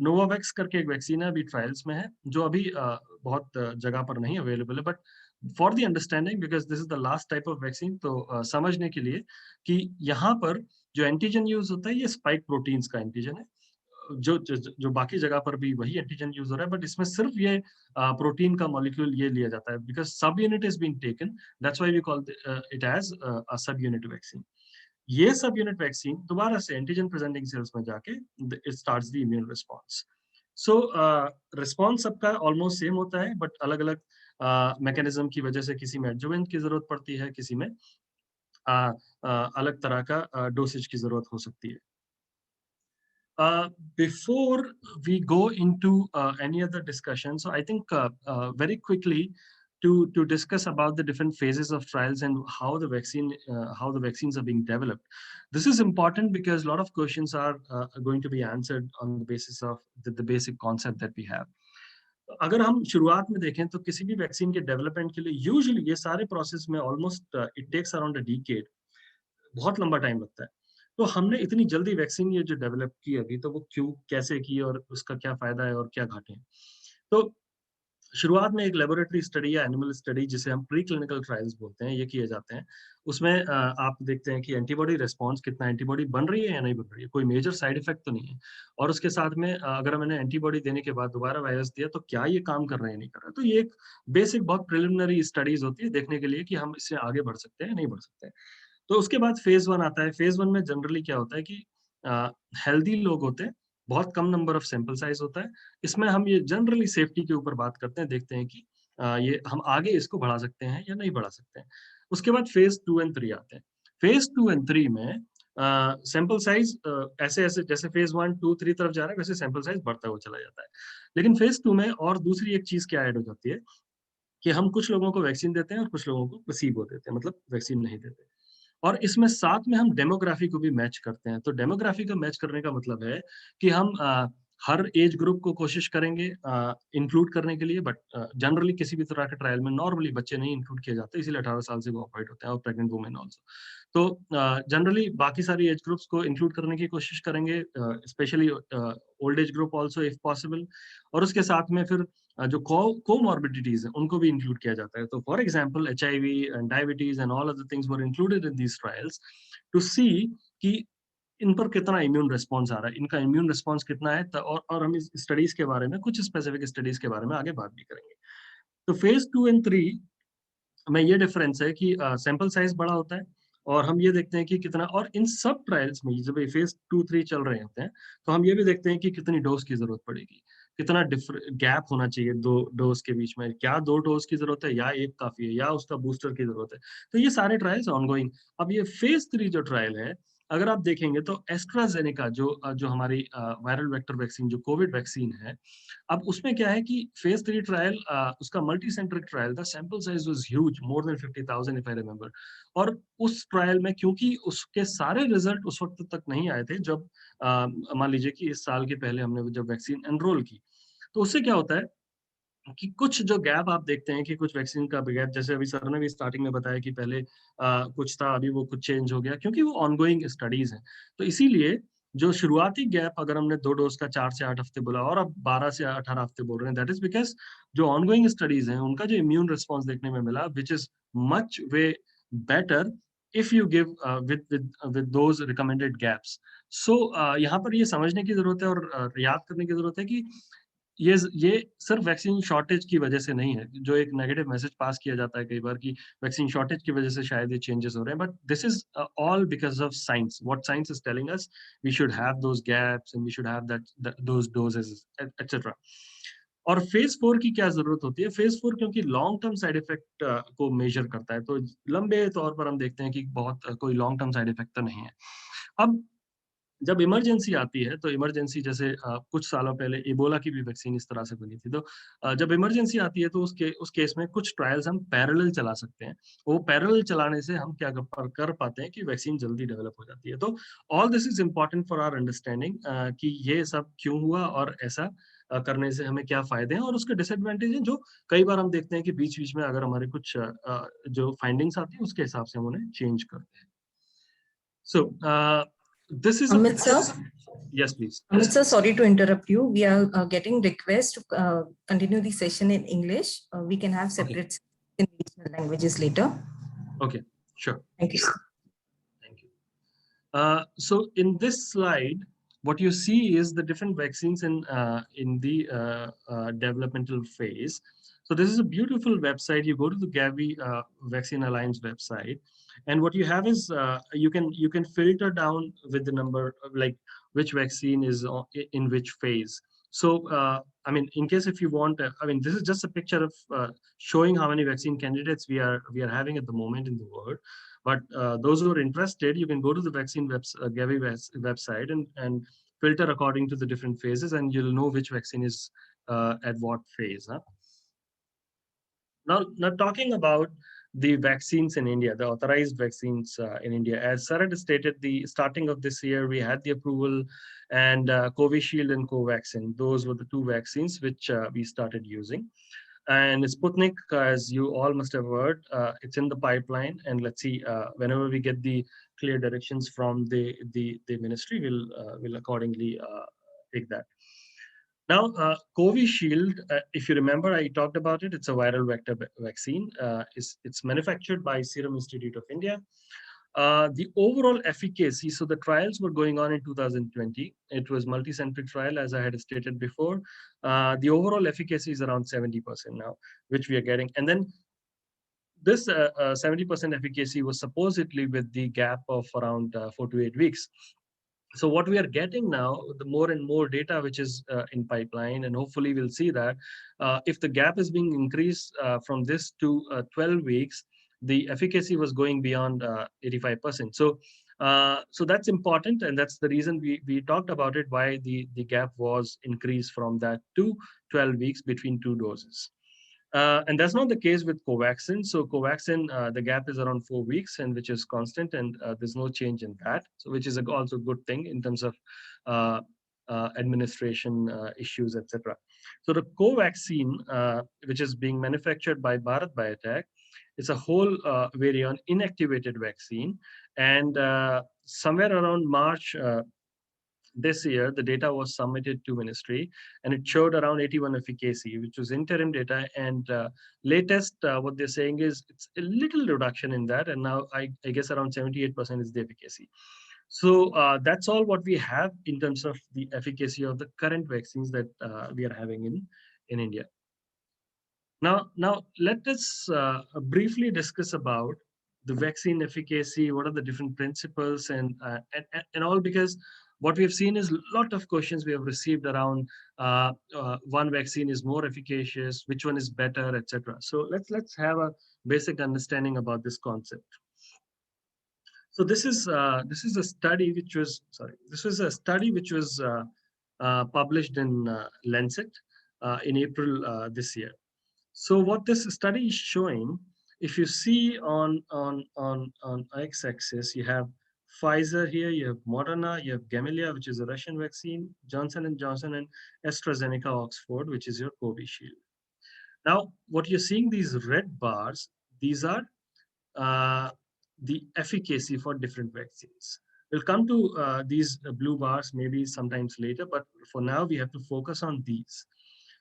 Novavax करके एक vaccine है, अभी trials में है, जो अभी बहुत जगह पर नहीं अवेलेबल है, but for the understanding, because this is the last type of vaccine, तो समझने के लिए कि यहाँ पर जो एंटीजन यूज होता है ये स्पाइक प्रोटीन्स का एंटीजन है, जो बाकी जगह पर भी वही एंटीजन यूज हो रहा है, बट इसमें सिर्फ ये प्रोटीन का मॉलिक्यूल ये लिया जाता है, because subunit is being taken, that's why we call it as a subunit vaccine. ये सब यूनिट वैक्सीन दोबारा से एंटीजन प्रेजेंटिंग सेल्स में जाके it starts the immune response. So response सबका ऑलमोस्ट सेम होता है, बट अलग अलग मैकेनिज्म की वजह से किसी में एडजुवेंट की जरूरत पड़ती है, किसी में अलग तरह का डोसेज की जरूरत हो सकती है। Before we go into any other discussion, so I think very quickly to discuss about the different phases of trials and how the vaccines are being developed. This is important because a lot of questions are going to be answered on the basis of the basic concept that we have. अगर हम शुरुआत में देखें तो किसी भी vaccine के development के लिए यूजुअली ये सारे प्रोसेस में almost it takes around a decade, बहुत लंबा टाइम लगता है। तो हमने इतनी जल्दी वैक्सीन ये जो डेवलप की अभी, तो वो क्यों, कैसे की और उसका क्या फायदा है और क्या घाटे हैं? तो शुरुआत में एक लेबोरेटरी स्टडी या एनिमल स्टडी, जिसे हम प्री क्लिनिकल ट्रायल्स बोलते हैं, ये किए जाते हैं। उसमें आप देखते हैं कि एंटीबॉडी रिस्पांस, कितना एंटीबॉडी बन रही है या नहीं बन रही है, कोई मेजर साइड इफेक्ट तो नहीं है, और उसके साथ में अगर मैंने एंटीबॉडी देने के बाद दोबारा वायरस दिया तो क्या ये काम कर रहे हैं, नहीं कर रहे हैं। तो ये एक बेसिक बहुत प्रिलिमिनरी स्टडीज होती है देखने के लिए कि हम इससे आगे बढ़ सकते हैं नहीं बढ़ सकते हैं। तो उसके बाद फेज 1 आता है। फेज 1 में जनरली क्या होता है कि हेल्दी लोग होते हैं, बहुत कम नंबर ऑफ सैंपल साइज होता है। इसमें हम ये जनरली सेफ्टी के ऊपर बात करते हैं, देखते हैं कि ये हम आगे इसको बढ़ा सकते हैं या नहीं बढ़ा सकते हैं। उसके बाद फेज 2 एंड 3 आते हैं। फेज 2 एंड 3 में सैंपल साइज ऐसे ऐसे जैसे फेज 1, 2, 3 तरफ जा रहा है, वैसे सैंपल साइज बढ़ता हुआ चला जाता है। लेकिन फेज 2 में और दूसरी एक चीज क्या ऐड हो जाती है कि हम कुछ लोगों को वैक्सीन देते हैं और कुछ लोगों को प्लेसिबो देते हैं, मतलब वैक्सीन नहीं देते। और इसमें साथ में हम डेमोग्राफी को भी मैच करते हैं। तो डेमोग्राफी को मैच करने का मतलब है कि हम हर एज ग्रुप को कोशिश करेंगे इंक्लूड करने के लिए, बट जनरली किसी भी तरह के ट्रायल में नॉर्मली बच्चे नहीं इंक्लूड किए जाते, इसीलिए 18 साल से वो अवॉइड होते हैं, और प्रेग्नेंट वुमेन ऑल्सो। तो जनरली बाकी सारी एज ग्रुप्स को इंक्लूड करने की कोशिश करेंगे, specially old age group also if possible, और उसके साथ में फिर जो कोमॉर्बिडिटीज है उनको भी इंक्लूड किया जाता है। तो for example HIV and diabetes and all other things were included in these trials to see कि इन पर कितना इम्यून रिस्पांस आ रहा है, इनका इम्यून रिस्पांस कितना है। और हम इस स्टडीज के बारे में, कुछ स्पेसिफिक स्टडीज के बारे में आगे बात भी करेंगे। तो फेज 2 एंड 3 में ये डिफरेंस है कि सैंपल साइज बड़ा होता है, और हम ये देखते हैं कि कितना, और इन सब ट्रायल्स में जब फेज 2, 3 चल रहे होते हैं तो हम ये भी देखते हैं कि कितनी डोज की जरूरत पड़ेगी। कितना गैप होना चाहिए 2 डोज के बीच में, क्या 2 डोज की जरूरत है या 1 काफी है या उसका बूस्टर की जरूरत है। तो ये सारे ट्रायल्स ऑनगोइंग। अब ये फेज 3 जो ट्रायल है, अगर आप देखेंगे तो एस्ट्राजेनेका जो हमारी वायरल वेक्टर वैक्सीन, जो कोविड वैक्सीन है, अब उसमें क्या है कि फेज 3 ट्रायल उसका मल्टी सेंट्रिक ट्रायल था, sample size was huge, more than 50,000 if I remember. और उस ट्रायल में क्योंकि उसके सारे रिजल्ट उस वक्त तक नहीं आए थे जब मान लीजिए कि इस साल के पहले हमने जब वैक्सीन एनरोल की, तो उससे क्या होता है कि कुछ जो गैप आप देखते हैं कि कुछ वैक्सीन का गैप, जैसे अभी सर ने भी स्टार्टिंग में बताया कि पहले कुछ था, अभी वो कुछ चेंज हो गया क्योंकि वो ऑनगोइंग स्टडीज हैं। तो इसीलिए जो शुरुआती गैप अगर हमने 2 डोज का 4 से 8 हफ्ते बोला और अब 12 से 18 हफ्ते बोल रहे हैं, दैट इज बिकॉज जो ऑनगोइंग स्टडीज हैं उनका जो इम्यून रिस्पॉन्स देखने में मिला, which is much way better if you give with those recommended gaps. So यहाँ पर ये समझने की जरूरत है और याद करने की जरूरत है कि ये सिर्फ वैक्सीन शॉर्टेज की वजह से नहीं है, जो एक नेगेटिव मैसेज पास किया जाता है कई बार कि वैक्सीन शॉर्टेज की वजह से शायद ये चेंजेस हो रहे हैं, but this is all because of science, what science is telling us, we should have those gaps and we should have that those doses etcetera. और फेज 4 की क्या जरूरत होती है? फेज 4 क्योंकि लॉन्ग टर्म साइड इफेक्ट को measure करता है, तो लंबे तौर पर हम देखते हैं कि बहुत कोई लॉन्ग टर्म साइड इफेक्ट तो नहीं है। अब जब इमरजेंसी आती है, तो इमरजेंसी जैसे कुछ सालों पहले इबोला की भी वैक्सीन इस तरह से बनी थी, तो जब इमरजेंसी आती है तो उस केस में कुछ ट्रायल्स हम पैरेलल चला सकते हैं। वो पैरेलल चलाने से हम क्या कर पाते हैं कि वैक्सीन जल्दी डेवलप हो जाती है। तो all this is important for our understanding कि ये सब क्यों हुआ और ऐसा करने से हमें क्या फायदे हैं और उसके डिसएडवांटेज हैं, जो कई बार हम देखते हैं कि बीच बीच में अगर हमारे कुछ जो फाइंडिंग्स आती है उसके हिसाब से हम उन्हें चेंज करते हैं। So, this is a Amit sir, yes, please. Amit sir, sorry to interrupt you. We are getting request to continue the session in English. We can have separate in regional languages later. Okay, sure. Thank you, sir. Thank you. So in this slide, what you see is the different vaccines in the developmental phase. So this is a beautiful website. You go to the Gavi Vaccine Alliance website, and what you have is you can filter down with the number of, like, which vaccine is in which phase. So I mean, in case if you want, I mean, this is just a picture of showing how many vaccine candidates we are having at the moment in the world. But those who are interested, you can go to the vaccine Gavi website and filter according to the different phases, and you'll know which vaccine is at what phase. Huh? Now talking about the vaccines in India, the authorized vaccines in India, as Sarah stated, the starting of this year, we had the approval, and Covishield and Covaxin, those were the 2 vaccines which we started using. And Sputnik, as you all must have heard, it's in the pipeline, and let's see, whenever we get the clear directions from the ministry, we'll accordingly take that. Now, Covishield, if you remember, I talked about it. It's a viral vector vaccine. It's manufactured by Serum Institute of India. The overall efficacy, so the trials were going on in 2020. It was multi-centric trial, as I had stated before. The overall efficacy is around 70% now, which we are getting. And then this 70% efficacy was supposedly with the gap of around 4 to 8 weeks. So what we are getting now, the more and more data which is in pipeline, and hopefully we'll see that if the gap is being increased from this to 12 weeks, the efficacy was going beyond 85%. So so that's important, and that's the reason we talked about it, why the gap was increased from that to 12 weeks between 2 doses. And that's not the case with Covaxin. So Covaxin, the gap is around 4 weeks, and which is constant, and there's no change in that. So which is also a good thing in terms of administration issues, etc. So the Covaxin, which is being manufactured by Bharat Biotech, is a whole variant inactivated vaccine, and somewhere around March this year, the data was submitted to ministry, and it showed around 81 efficacy, which was interim data. And latest, what they're saying is it's a little reduction in that, and now I guess around 78% is the efficacy. So that's all what we have in terms of the efficacy of the current vaccines that we are having in India. Now let us briefly discuss about the vaccine efficacy. What are the different principles and all, because what we have seen is a lot of questions we have received around one vaccine is more efficacious, which one is better, etc. So let's have a basic understanding about this concept. So this is a study which was published in Lancet in April this year. So what this study is showing, if you see on x-axis, you have Pfizer here, you have Moderna, you have Gamaleya, which is a Russian vaccine, Johnson and Johnson, and AstraZeneca Oxford, which is your Covishield. Now, what you're seeing, these red bars, these are uh, the efficacy for different vaccines. We'll come to these blue bars maybe sometimes later, but for now we have to focus on these.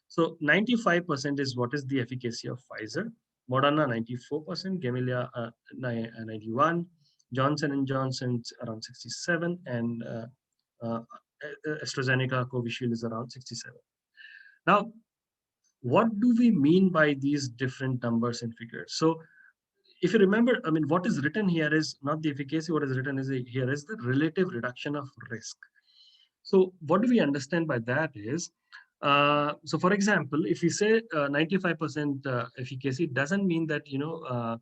So 95% is what is the efficacy of Pfizer, Moderna 94%, Gamaleya 91, Johnson and Johnson around 67, and AstraZeneca Covishield is around 67. Now, what do we mean by these different numbers and figures? So if you remember, I mean, what is written here is not the efficacy. What is written here is the relative reduction of risk. So what do we understand by that is, so for example, if we say 95% efficacy, doesn't mean that, you know,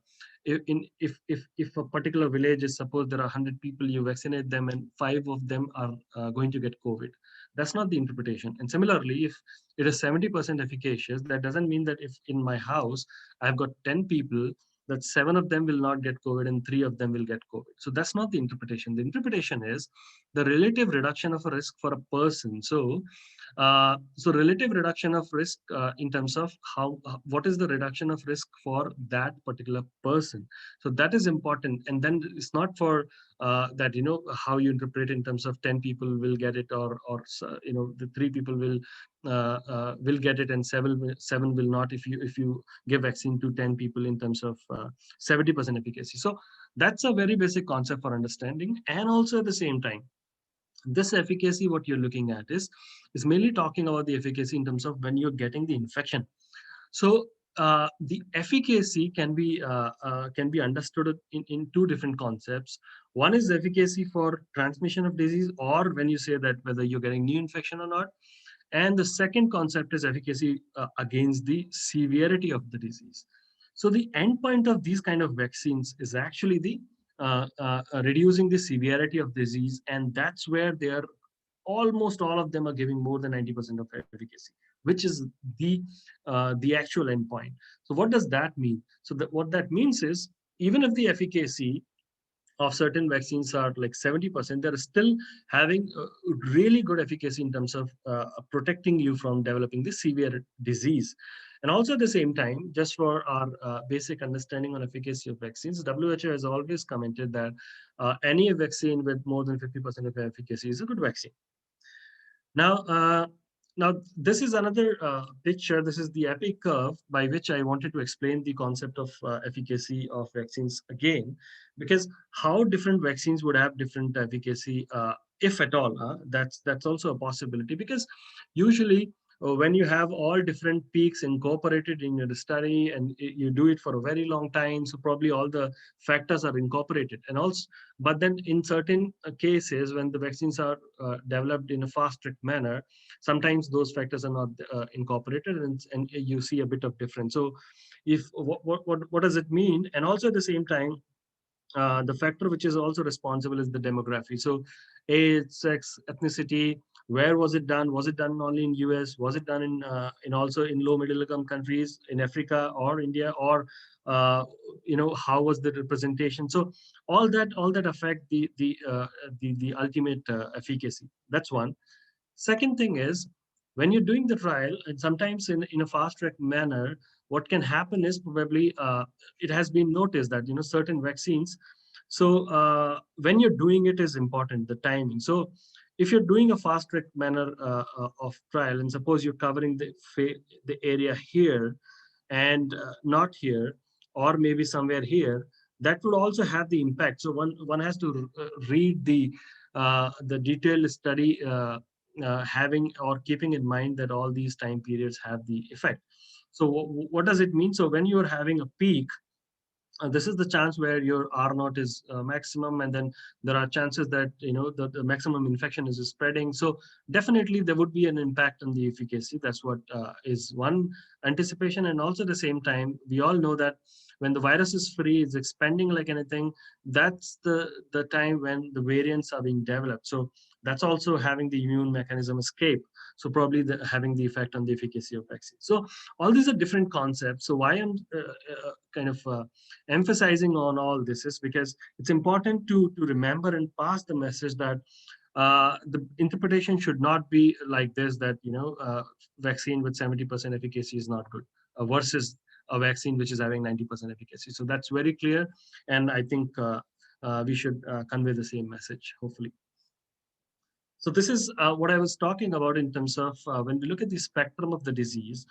if a particular village is, suppose there are 100 people, you vaccinate them and 5 of them are going to get COVID. That's not the interpretation. And similarly, if it is 70% efficacious, that doesn't mean that if in my house I've got 10 people, that 7 of them will not get COVID and 3 of them will get COVID. So that's not the interpretation. The interpretation is the relative reduction of a risk for a person. So, so relative reduction of risk in terms of what is the reduction of risk for that particular person. So that is important. And then it's not for that, you know, how you interpret in terms of 10 people will get it, or you know, the 3 people will get it and 7 will not, if you give vaccine to 10 people in terms of 70% efficacy. So that's a very basic concept for understanding. And also at the same time, this efficacy, what you're looking at is mainly talking about the efficacy in terms of when you're getting the infection. So the efficacy can be understood in 2 different concepts. One is efficacy for transmission of disease, or when you say that whether you're getting new infection or not. And the second concept is efficacy against the severity of the disease. So the endpoint of these kind of vaccines is actually the reducing the severity of disease, and that's where they are, almost all of them are giving more than 90% of efficacy, which is the actual endpoint. So what does that mean? So what that means is, even if the efficacy of certain vaccines are like 70%, they're still having really good efficacy in terms of protecting you from developing this severe disease. And also at the same time, just for our basic understanding on efficacy of vaccines, WHO has always commented that any vaccine with more than 50% of efficacy is a good vaccine. Now, now this is another picture. This is the EPIC curve by which I wanted to explain the concept of efficacy of vaccines again, because how different vaccines would have different efficacy, if at all. That's also a possibility, because usually when you have all different peaks incorporated in your study and you do it for a very long time, so probably all the factors are incorporated. And also, but then in certain cases, when the vaccines are developed in a fast-track manner, sometimes those factors are not incorporated, and you see a bit of difference. So if what does it mean? And also at the same time, the factor which is also responsible is the demography. So age, sex, ethnicity, where was it done? Was it done only in US? Was it done in also in low middle income countries in Africa or India? Or you know, how was the representation? So all that affect the ultimate efficacy. That's one. Second thing is, when you're doing the trial, and sometimes in a fast track manner, what can happen is probably it has been noticed that, you know, certain vaccines. So when you're doing it is important, the timing. So if you're doing a fast track manner of trial, and suppose you're covering the area here and not here, or maybe somewhere here, that would also have the impact. So one has to read the detailed study, having or keeping in mind that all these time periods have the effect. So what does it mean? So when you're having a peak, this is the chance where your R naught is maximum, and then there are chances that the maximum infection is spreading. So definitely there would be an impact on the efficacy. That's what is one anticipation. And also at the same time, we all know that when the virus is free, it's expanding like anything. That's the time when the variants are being developed. So that's also having the immune mechanism escape. So probably having the effect on the efficacy of vaccine. So all these are different concepts. So why I'm kind of emphasizing on all this is because it's important to remember and pass the message that the interpretation should not be like this, that vaccine with 70% efficacy is not good versus a vaccine which is having 90% efficacy. So that's very clear, and I think we should convey the same message, hopefully. So this is what I was talking about in terms of when we look at the spectrum of the disease,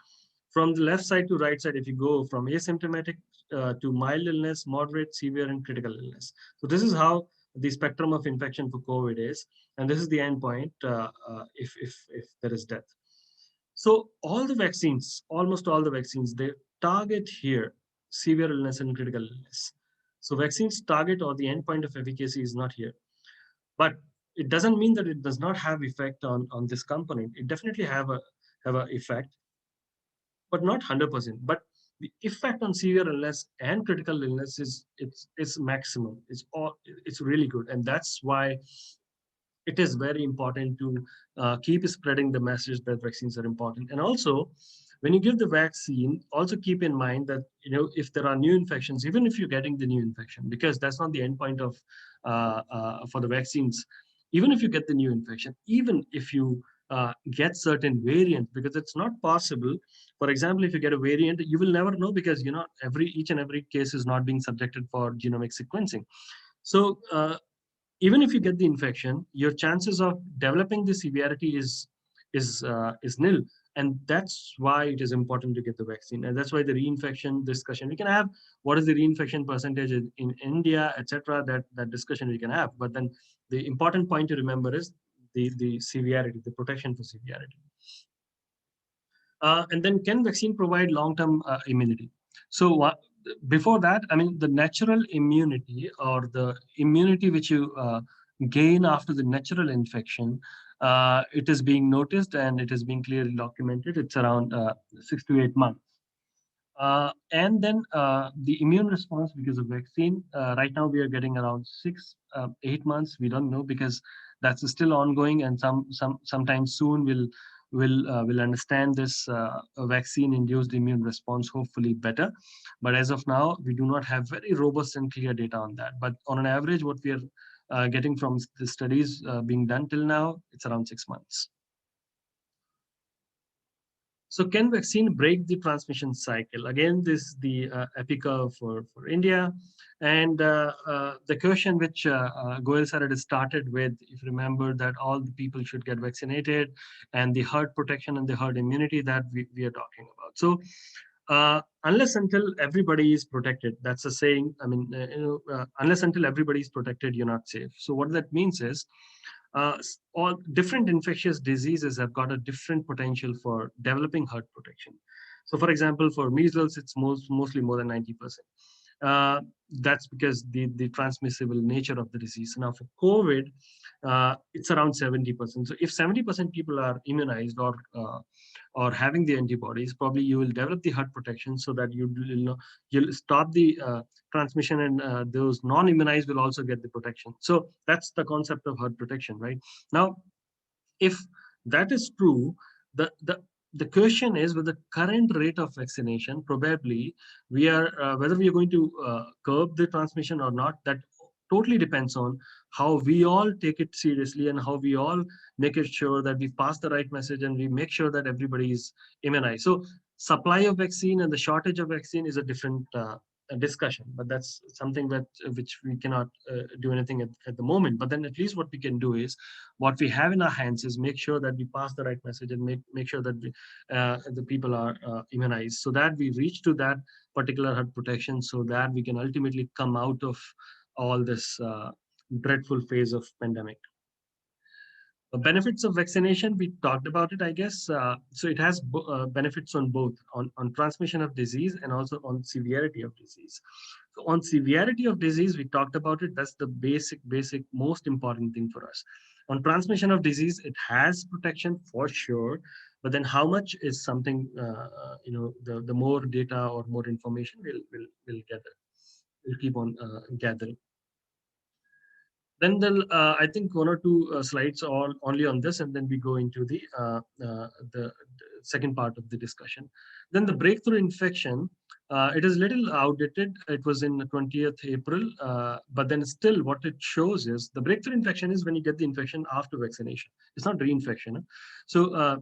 from the left side to right side, if you go from asymptomatic to mild illness, moderate, severe, and critical illness. So this is how the spectrum of infection for COVID is, and this is the endpoint if there is death. So all the vaccines, almost all the vaccines, they target here severe illness and critical illness. So vaccines target, or the endpoint of efficacy is not here. But it doesn't mean that it does not have effect on this component. It definitely have a effect, but not 100%. But the effect on severe illness and critical illness is maximum. It's really good, and that's why it is very important to keep spreading the message that vaccines are important. And also, when you give the vaccine, also keep in mind that if there are new infections, even if you're getting the new infection, because that's not the endpoint of for the vaccines. Even if you get the new infection, even if you get certain variant, because it's not possible. For example, if you get a variant, you will never know, because each and every case is not being subjected for genomic sequencing. So even if you get the infection, your chances of developing the severity is nil. And that's why it is important to get the vaccine. And that's why the reinfection discussion, we can have what is the reinfection percentage in India, etc. That discussion we can have. But then the important point to remember is the severity, the protection for severity. And then, can vaccine provide long-term immunity? So before that, I mean, the natural immunity, or the immunity which you gain after the natural infection, it is being noticed and it is being clearly documented. It's around 6 to 8 months. And then the immune response because of vaccine, right now we are getting around 8 months. We don't know, because that's still ongoing, and sometime soon we'll understand this vaccine-induced immune response hopefully better. But as of now, we do not have very robust and clear data on that. But on an average, what we are getting from the studies being done till now, it's around 6 months. So can vaccine break the transmission cycle? Again, this is the EPICA for India. And the question which Goel sir had started with, if you remember, that all the people should get vaccinated, and the herd protection and the herd immunity that we are talking about. So unless until everybody is protected, that's a saying. I mean, unless until everybody is protected, you're not safe. So what that means is, all different infectious diseases have got a different potential for developing herd protection. So for example, for measles, it's mostly more than 90%. That's because the transmissible nature of the disease. Now for COVID, it's around 70%. So if 70% people are immunized or having the antibodies, probably you will develop the herd protection, so that you'll stop the transmission, and those non-immunized will also get the protection. So that's the concept of herd protection, right? Now, if that is true, the question is, with the current rate of vaccination, probably we are whether we are going to curb the transmission or not. That totally depends on how we all take it seriously, and how we all make it sure that we pass the right message, and we make sure that everybody is immunized. So supply of vaccine and the shortage of vaccine is a different discussion, but that's something which we cannot do anything at the moment. But then at least what we can do is, what we have in our hands is make sure that we pass the right message, and make sure that the people are immunized, so that we reach to that particular herd protection, so that we can ultimately come out of all this dreadful phase of pandemic. The benefits of vaccination, we talked about it, I guess. So it has benefits on both, on transmission of disease and also on severity of disease. On severity of disease, we talked about it. That's the basic, most important thing for us. On transmission of disease, it has protection for sure, but then how much is something, the more data or more information we'll gather. We'll keep on gathering. Then I think 1 or 2 slides only on this, and then we go into the second part of the discussion. Then the breakthrough infection, it is little outdated. It was in 20th April, but then still what it shows is the breakthrough infection is when you get the infection after vaccination. It's not reinfection. So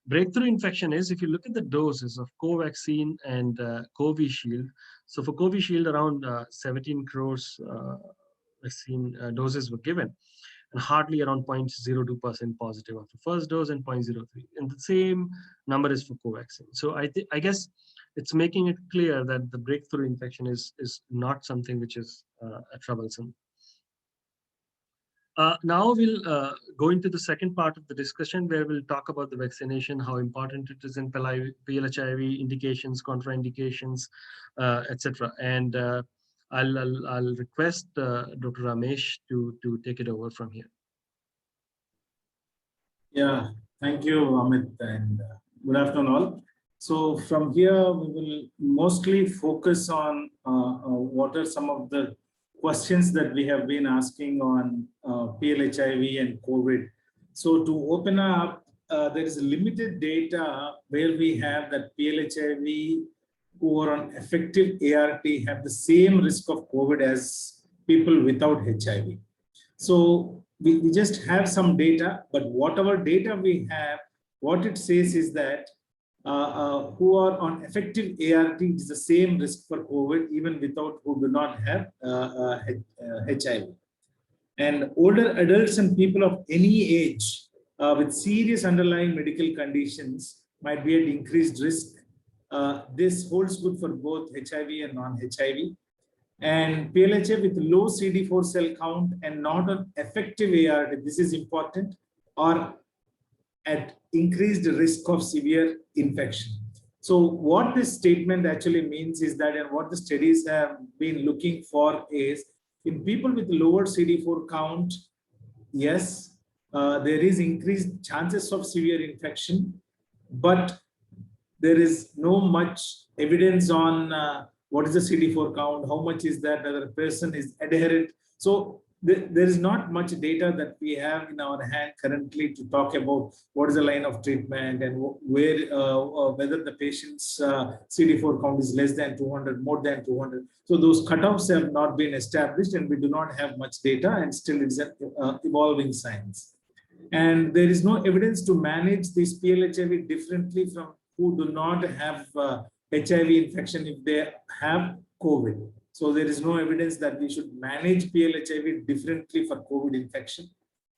breakthrough infection is, if you look at the doses of Covaxin and Covishield. So for Covishield, around 17 crores vaccine doses were given, and hardly around 0.02% positive after first dose and 0.03. And the same number is for Covaxin. So I guess it's making it clear that the breakthrough infection is not something which is troublesome. Now we'll go into the second part of the discussion, where we'll talk about the vaccination, how important it is in PLHIV, indications, contraindications, etc. And I'll request Dr. Ramesh to take it over from here. Yeah, thank you, Amit, and good afternoon all. So from here, we will mostly focus on what are some of the questions that we have been asking on PLHIV and COVID. So to open up, there is limited data where we have that PLHIV who are on effective ART have the same risk of COVID as people without HIV. So we just have some data, but whatever data we have, what it says is that who are on effective ART is the same risk for COVID, even without who do not have HIV. And older adults and people of any age with serious underlying medical conditions might be at increased risk. This holds good for both HIV and non-HIV. And PLHA with low CD4 cell count and not an effective ART, this is important, or at increased risk of severe infection. So what this statement actually means is that, and what the studies have been looking for is, in people with lower CD4 count, yes, there is increased chances of severe infection, but there is no much evidence on what is the CD4 count, how much is that, whether a person is adherent. So there is not much data that we have in our hand currently to talk about what is the line of treatment and where whether the patient's CD4 count is less than 200, more than 200. So those cutoffs have not been established, and we do not have much data, and still it's an evolving science. And there is no evidence to manage this PLHIV differently from who do not have HIV infection if they have COVID. So there is no evidence that we should manage PLHIV differently for COVID infection.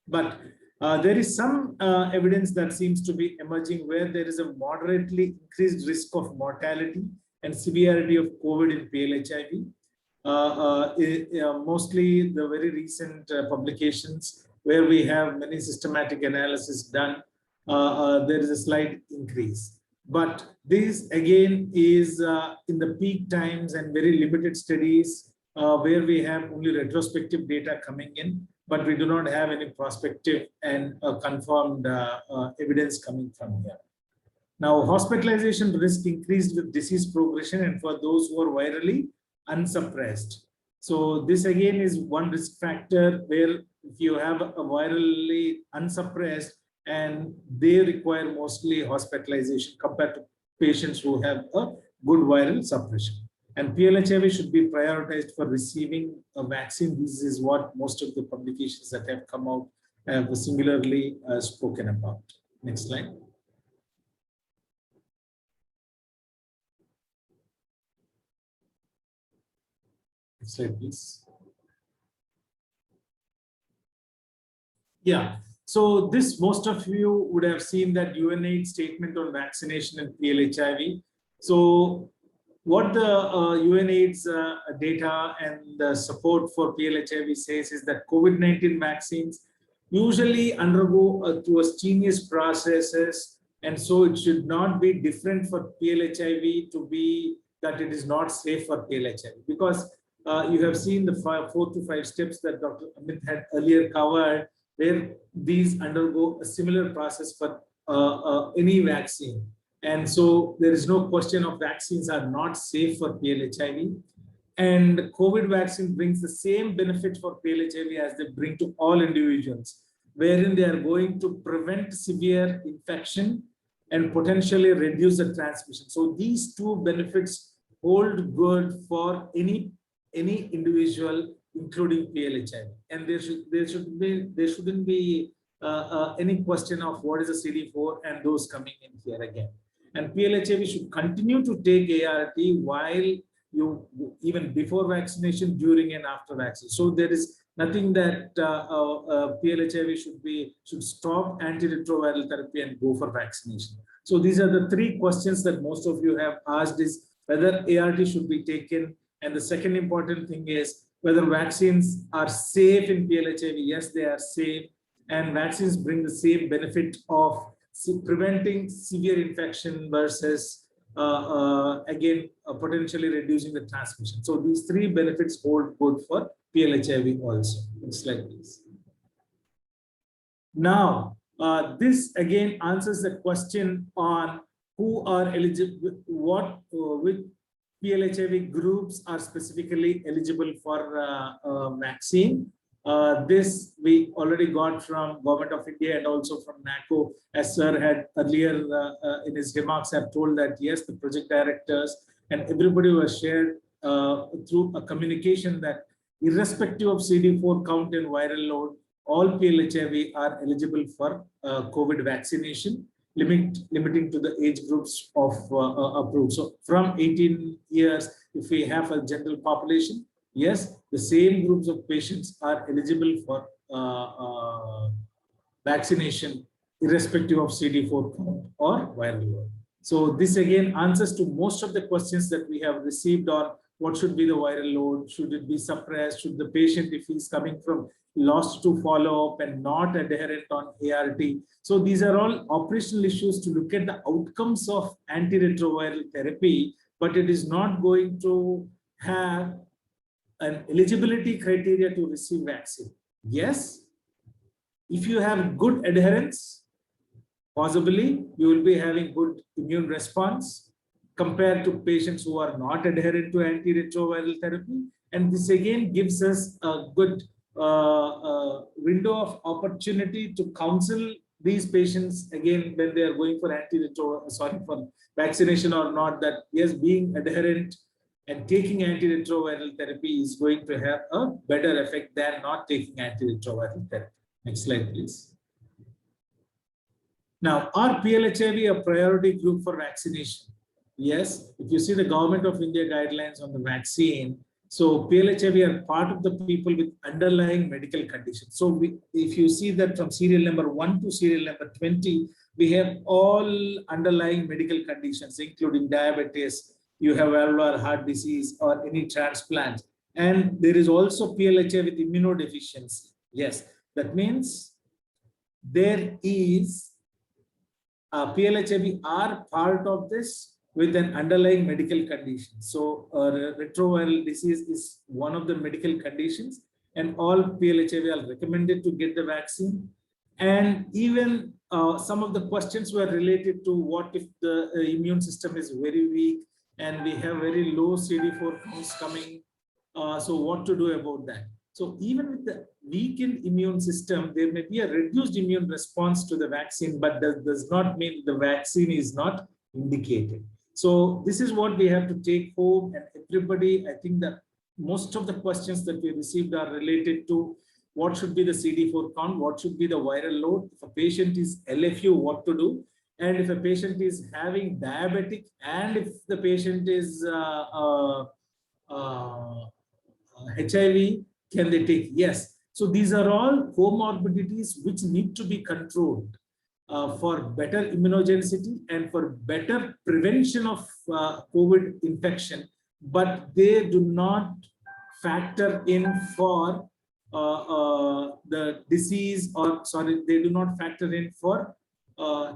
But there is some evidence that seems to be emerging where there is a moderately increased risk of mortality and severity of COVID in PLHIV. Mostly the very recent publications where we have many systematic analysis done, there is a slight increase. But this again is in the peak times and very limited studies where we have only retrospective data coming in, but we do not have any prospective and confirmed evidence coming from here. Now, hospitalization risk increased with disease progression and for those who are virally unsuppressed. So this again is one risk factor where if you have a virally unsuppressed, and they require mostly hospitalization compared to patients who have a good viral suppression. And PLHIV should be prioritized for receiving a vaccine. This is what most of the publications that have come out have similarly spoken about. Next slide. Next slide, please. Yeah. So this, most of you would have seen that UNAIDS statement on vaccination and PLHIV. So what the UNAIDS data and the support for PLHIV says is that COVID-19 vaccines usually undergo through a strenuous processes, and so it should not be different for PLHIV to be that it is not safe for PLHIV, because you have seen the 4 to 5 steps that Dr. Amit had earlier covered, where these undergo a similar process for any vaccine. And so there is no question of vaccines are not safe for PLHIV. And COVID vaccine brings the same benefit for PLHIV as they bring to all individuals, wherein they are going to prevent severe infection and potentially reduce the transmission. So these two benefits hold good for any individual, including PLHIV. And there shouldn't be any question of what is a CD4 and those coming in here again. And PLHIV should continue to take ART while even before vaccination, during and after vaccination. So there is nothing that PLHIV should stop antiretroviral therapy and go for vaccination. So these are the 3 questions that most of you have asked, is whether ART should be taken. And the second important thing is whether vaccines are safe in PLHIV. Yes, they are safe. And vaccines bring the same benefit of preventing severe infection versus again, potentially reducing the transmission. So these 3 benefits hold good for PLHIV also. Next slide, please. Now, this again answers the question on who are eligible, which PLHIV groups are specifically eligible for vaccine. This we already got from Government of India and also from NACO, as sir had earlier in his remarks have told that yes, the project directors and everybody was shared through a communication that irrespective of CD4 count and viral load, all PLHIV are eligible for COVID vaccination, limiting to the age groups of approved. So from 18 years, if we have a general population, yes, the same groups of patients are eligible for vaccination, irrespective of CD4 count or viral load. So this again answers to most of the questions that we have received on what should be the viral load, should it be suppressed, should the patient, if he's coming from lost to follow-up and not adherent on ART. So these are all operational issues to look at the outcomes of antiretroviral therapy, but it is not going to have an eligibility criteria to receive vaccine. Yes, if you have good adherence, possibly you will be having good immune response compared to patients who are not adherent to antiretroviral therapy. And this again gives us a good window of opportunity to counsel these patients again when they are going for for vaccination or not, that yes, being adherent and taking antiretroviral therapy is going to have a better effect than not taking antiretroviral therapy. Next slide, please. Now, are PLHIV a priority group for vaccination? Yes, if you see the Government of India guidelines on the vaccine, so PLHIV are part of the people with underlying medical conditions. So if you see that from serial number 1 to serial number 20, we have all underlying medical conditions, including diabetes, you have valvular heart disease or any transplant. And there is also PLHIV with immunodeficiency. Yes, that means there is PLHIV are part of this with an underlying medical condition. So retroviral disease is one of the medical conditions, and all PLHIV are recommended to get the vaccine. And even some of the questions were related to what if the immune system is very weak and we have very low CD4 counts coming. So what to do about that? So even with the weakened immune system, there may be a reduced immune response to the vaccine, but that does not mean the vaccine is not indicated. So this is what we have to take home, and everybody, I think that most of the questions that we received are related to what should be the CD4 count, what should be the viral load, if a patient is LFU, what to do, and if a patient is having diabetic, and if the patient is HIV, can they take? Yes. So these are all comorbidities which need to be controlled for better immunogenicity and for better prevention of COVID infection, but they do not factor in for the disease, or sorry, they do not factor in for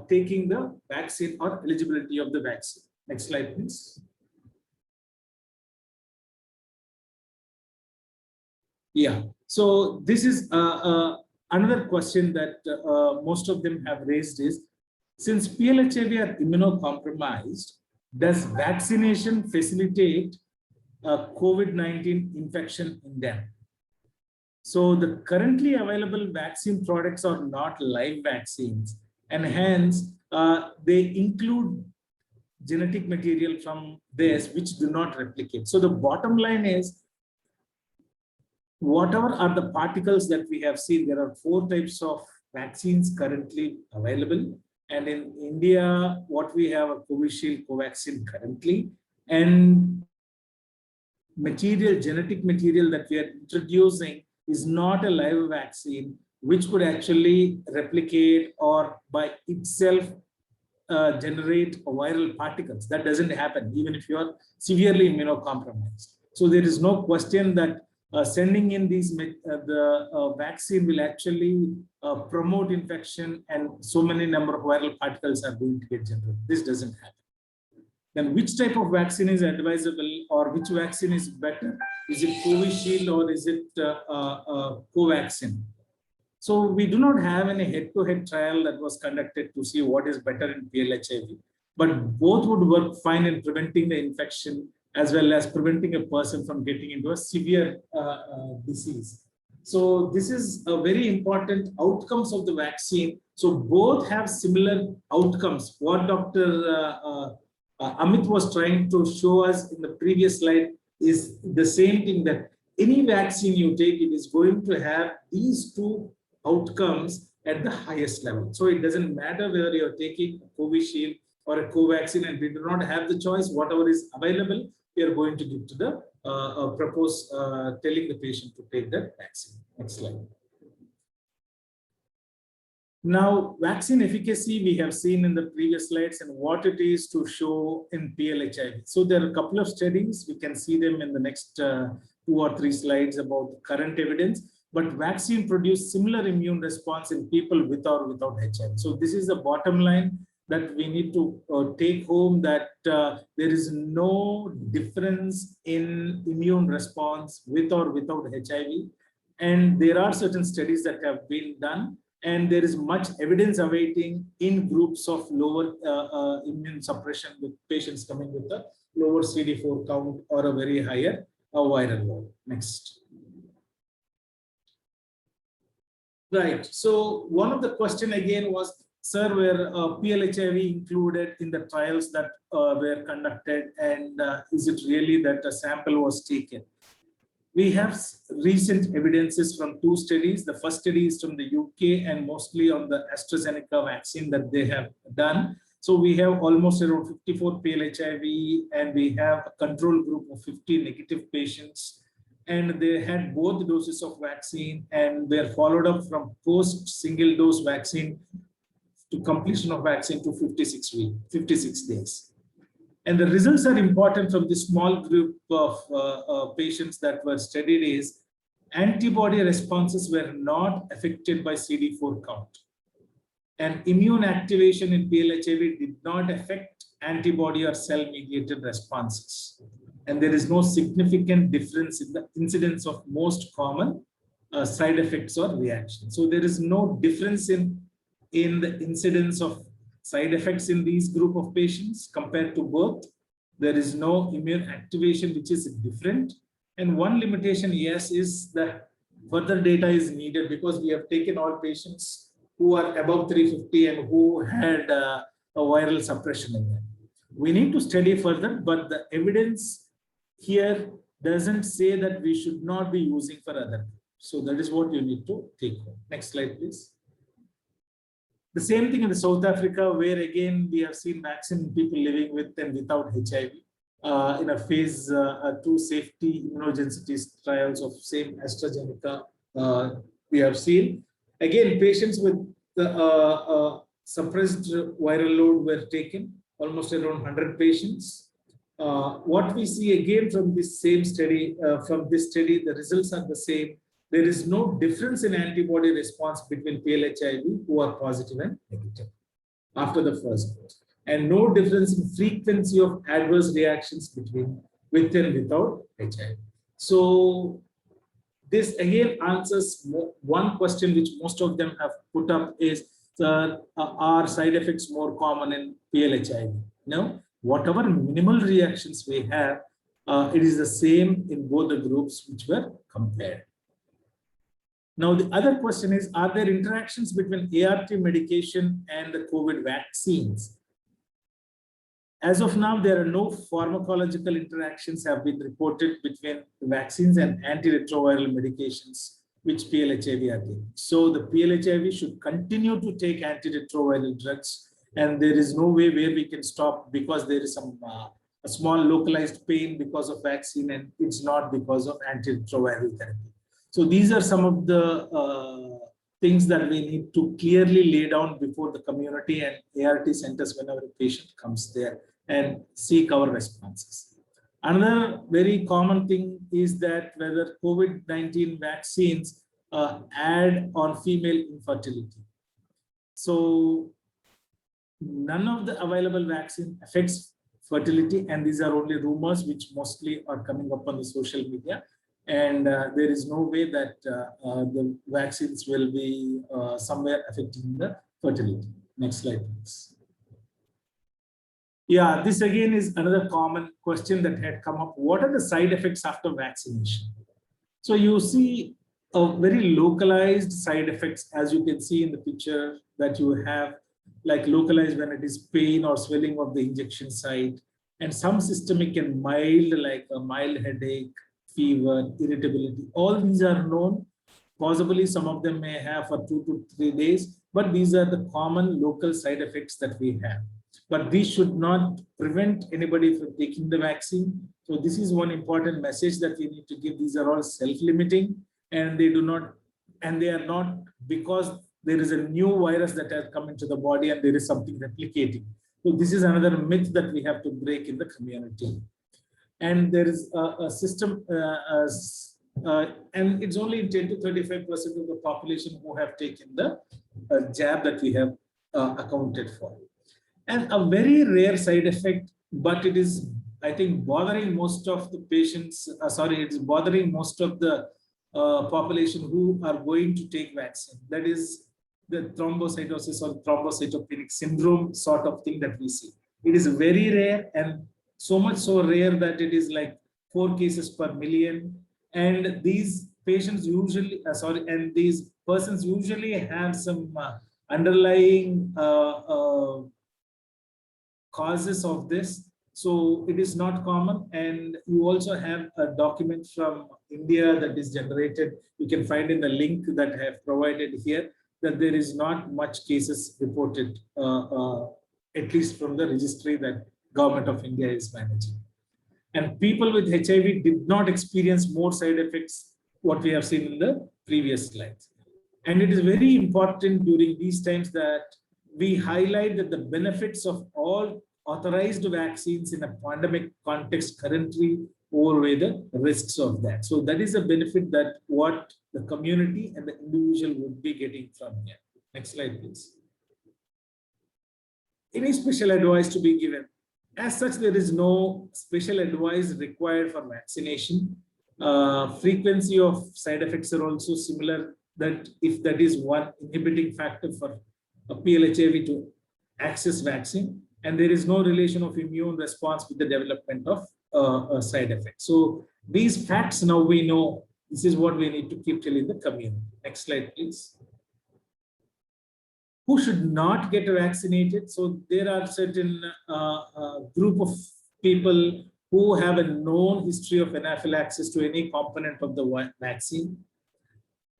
taking the vaccine or eligibility of the vaccine. Next slide, please. Yeah. So this is another question that most of them have raised is, since PLHIV are immunocompromised, does vaccination facilitate COVID-19 infection in them? So the currently available vaccine products are not live vaccines, and hence they include genetic material from this which do not replicate. So the bottom line is, whatever are the particles that we have seen, there are 4 types of vaccines currently available. And in India, what we have a Covishield, Covaxin currently, and genetic material that we are introducing is not a live vaccine, which could actually replicate or by itself generate viral particles. That doesn't happen, even if you are severely immunocompromised. So there is no question that sending in these vaccine will actually promote infection, and so many number of viral particles are going to get generated. This doesn't happen. Then which type of vaccine is advisable, or which vaccine is better? Is it Covishield or is it Covaxin? So we do not have any head-to-head trial that was conducted to see what is better in PLHIV, but both would work fine in preventing the infection as well as preventing a person from getting into a severe disease. So this is a very important outcomes of the vaccine. So both have similar outcomes. What Dr. Amit was trying to show us in the previous slide is the same thing, that any vaccine you take, it is going to have these 2 outcomes at the highest level. So it doesn't matter whether you're taking a Covishield or a Covaxin, and we do not have the choice. Whatever is available, we are going to give to the telling the patient to take that vaccine. Next slide. Now, vaccine efficacy we have seen in the previous slides, and what it is to show in PLHIV. So there are a couple of studies, we can see them in the next 2 or 3 slides about current evidence, but vaccine produce similar immune response in people with or without HIV. So this is the bottom line that we need to take home, that there is no difference in immune response with or without HIV. And there are certain studies that have been done, and there is much evidence awaiting in groups of lower immune suppression, with patients coming with a lower CD4 count or a very higher viral load. Next. Right. So one of the question again was, sir, were PLHIV included in the trials that were conducted, and is it really that a sample was taken? We have recent evidences from 2 studies. The first study is from the UK and mostly on the AstraZeneca vaccine that they have done. So we have almost around 54 PLHIV, and we have a control group of 50 negative patients. And they had both doses of vaccine, and they are followed up from post single dose vaccine to completion of vaccine to 56 days. And the results are important from this small group of patients that were studied is antibody responses were not affected by CD4 count. And immune activation in PLHIV did not affect antibody or cell-mediated responses. And there is no significant difference in the incidence of most common side effects or reactions. So there is no difference in the incidence of side effects in these group of patients compared to both. There is no immune activation which is different. And one limitation, yes, is that further data is needed, because we have taken all patients who are above 350 and who had a viral suppression in them. We need to study further, but the evidence here doesn't say that we should not be using for other. So that is what you need to take home. Next slide, please. The same thing in South Africa, where again we have seen vaccine in people living with and without HIV in a phase 2 safety immunogenicity trials of same AstraZeneca. We have seen again patients with the suppressed viral load were taken, almost around 100 patients. What we see again from this same study, the results are the same. There is no difference in antibody response between PLHIV who are positive and negative after the first dose, and no difference in frequency of adverse reactions between with and without HIV. So this again answers one question which most of them have put up is, are side effects more common in PLHIV? No, whatever minimal reactions we have, it is the same in both the groups which were compared. Now, the other question is, are there interactions between ART medication and the COVID vaccines? As of now, there are no pharmacological interactions have been reported between the vaccines and antiretroviral medications which PLHIV are taking. So the PLHIV should continue to take antiretroviral drugs, and there is no way where we can stop because there is some a small localized pain because of vaccine, and it's not because of antiretroviral therapy. So these are some of the things that we need to clearly lay down before the community and ART centers whenever a patient comes there and seek our responses. Another very common thing is that whether COVID-19 vaccines add on female infertility. So none of the available vaccine affects fertility, and these are only rumors which mostly are coming up on the social media. And there is no way that the vaccines will be somewhere affecting the fertility. Next slide, please. Yeah, this again is another common question that had come up. What are the side effects after vaccination? So you see a very localized side effects, as you can see in the picture that you have, like localized when it is pain or swelling of the injection site, and some systemic and mild, like a mild headache, fever, irritability. All these are known. Possibly some of them may have for 2 to 3 days, but these are the common local side effects that we have. But these should not prevent anybody from taking the vaccine. So this is one important message that we need to give. These are all self-limiting, and they are not because there is a new virus that has come into the body and there is something replicating. So this is another myth that we have to break in the community. And there is a system, and it's only 10 to 35% of the population who have taken the jab that we have accounted for. And a very rare side effect, but it is, I think, bothering most of the patients, it's bothering most of the population who are going to take vaccine. That is the thrombocytosis or thrombocytopenic syndrome sort of thing that we see. It is very rare, and so much so rare that it is like 4 cases per million. And these patients usually, and these persons usually have some underlying causes of this. So it is not common. And you also have a document from India that is generated. You can find in the link that I have provided here, that there is not much cases reported, at least from the registry that Government of India is managing. And people with HIV did not experience more side effects, what we have seen in the previous slides. And it is very important during these times that we highlight that the benefits of all authorized vaccines in a pandemic context currently outweigh the risks of that. So that is a benefit that what the community and the individual would be getting from here. Next slide, please. Any special advice to be given? As such, there is no special advice required for vaccination. Frequency of side effects are also similar, that if that is one inhibiting factor for a PLHIV to access vaccine, and there is no relation of immune response with the development of side effects. So these facts now we know. This is what we need to keep telling the community. Next slide, please. Who should not get vaccinated? So there are certain group of people who have a known history of anaphylaxis to any component of the vaccine.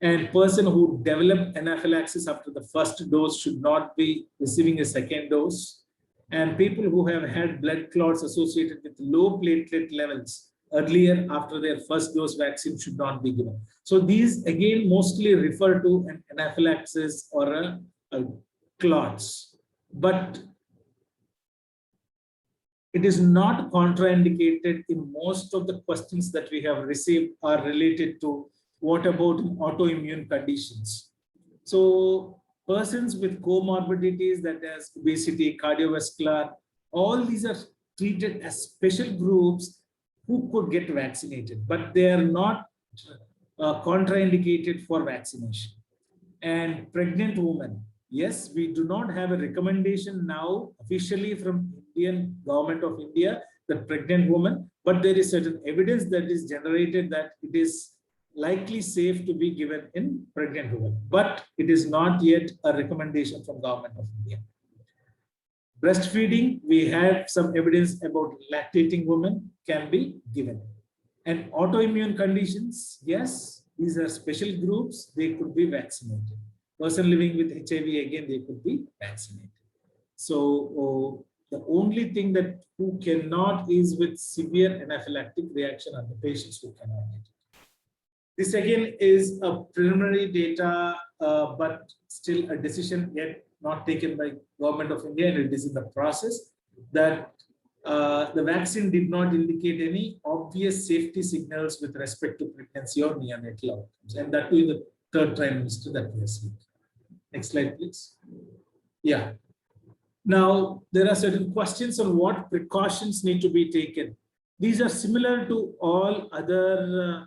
And person who developed anaphylaxis after the first dose should not be receiving a second dose. And people who have had blood clots associated with low platelet levels earlier after their first dose vaccine should not be given. So these again mostly refer to an anaphylaxis or a clots, but it is not contraindicated. In most of the questions that we have received are related to what about autoimmune conditions. So persons with comorbidities, that is obesity, cardiovascular, all these are treated as special groups who could get vaccinated, but they are not contraindicated for vaccination. And pregnant women, yes, we do not have a recommendation now officially from Indian government of India that pregnant women, but there is certain evidence that is generated that it is likely safe to be given in pregnant women, but it is not yet a recommendation from government of India. Breastfeeding, we have some evidence about lactating women can be given. And autoimmune conditions, yes, these are special groups, they could be vaccinated. Person living with HIV, again, they could be vaccinated. So the only thing that who cannot is with severe anaphylactic reaction are the patients who cannot get it. This again is a preliminary data, but still a decision yet not taken by government of India, and it is in the process that the vaccine did not indicate any obvious safety signals with respect to pregnancy or neonatal outcomes, and that too in the third trimester that we are seeing. Next slide, please. Yeah. Now, there are certain questions on what precautions need to be taken. These are similar to all other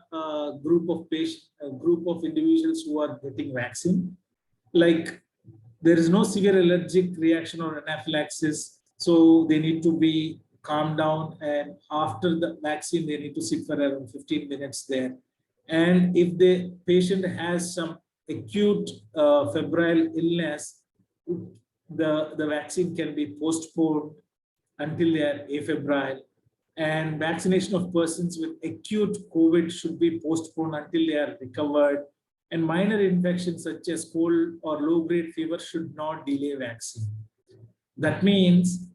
group of individuals who are getting vaccine. Like, there is no severe allergic reaction or anaphylaxis, so they need to be calmed down, and after the vaccine, they need to sit for around 15 minutes there. And if the patient has some acute febrile illness, the vaccine can be postponed until they are afebrile. And vaccination of persons with acute COVID should be postponed until they are recovered. And minor infections such as cold or low-grade fever should not delay vaccine. That means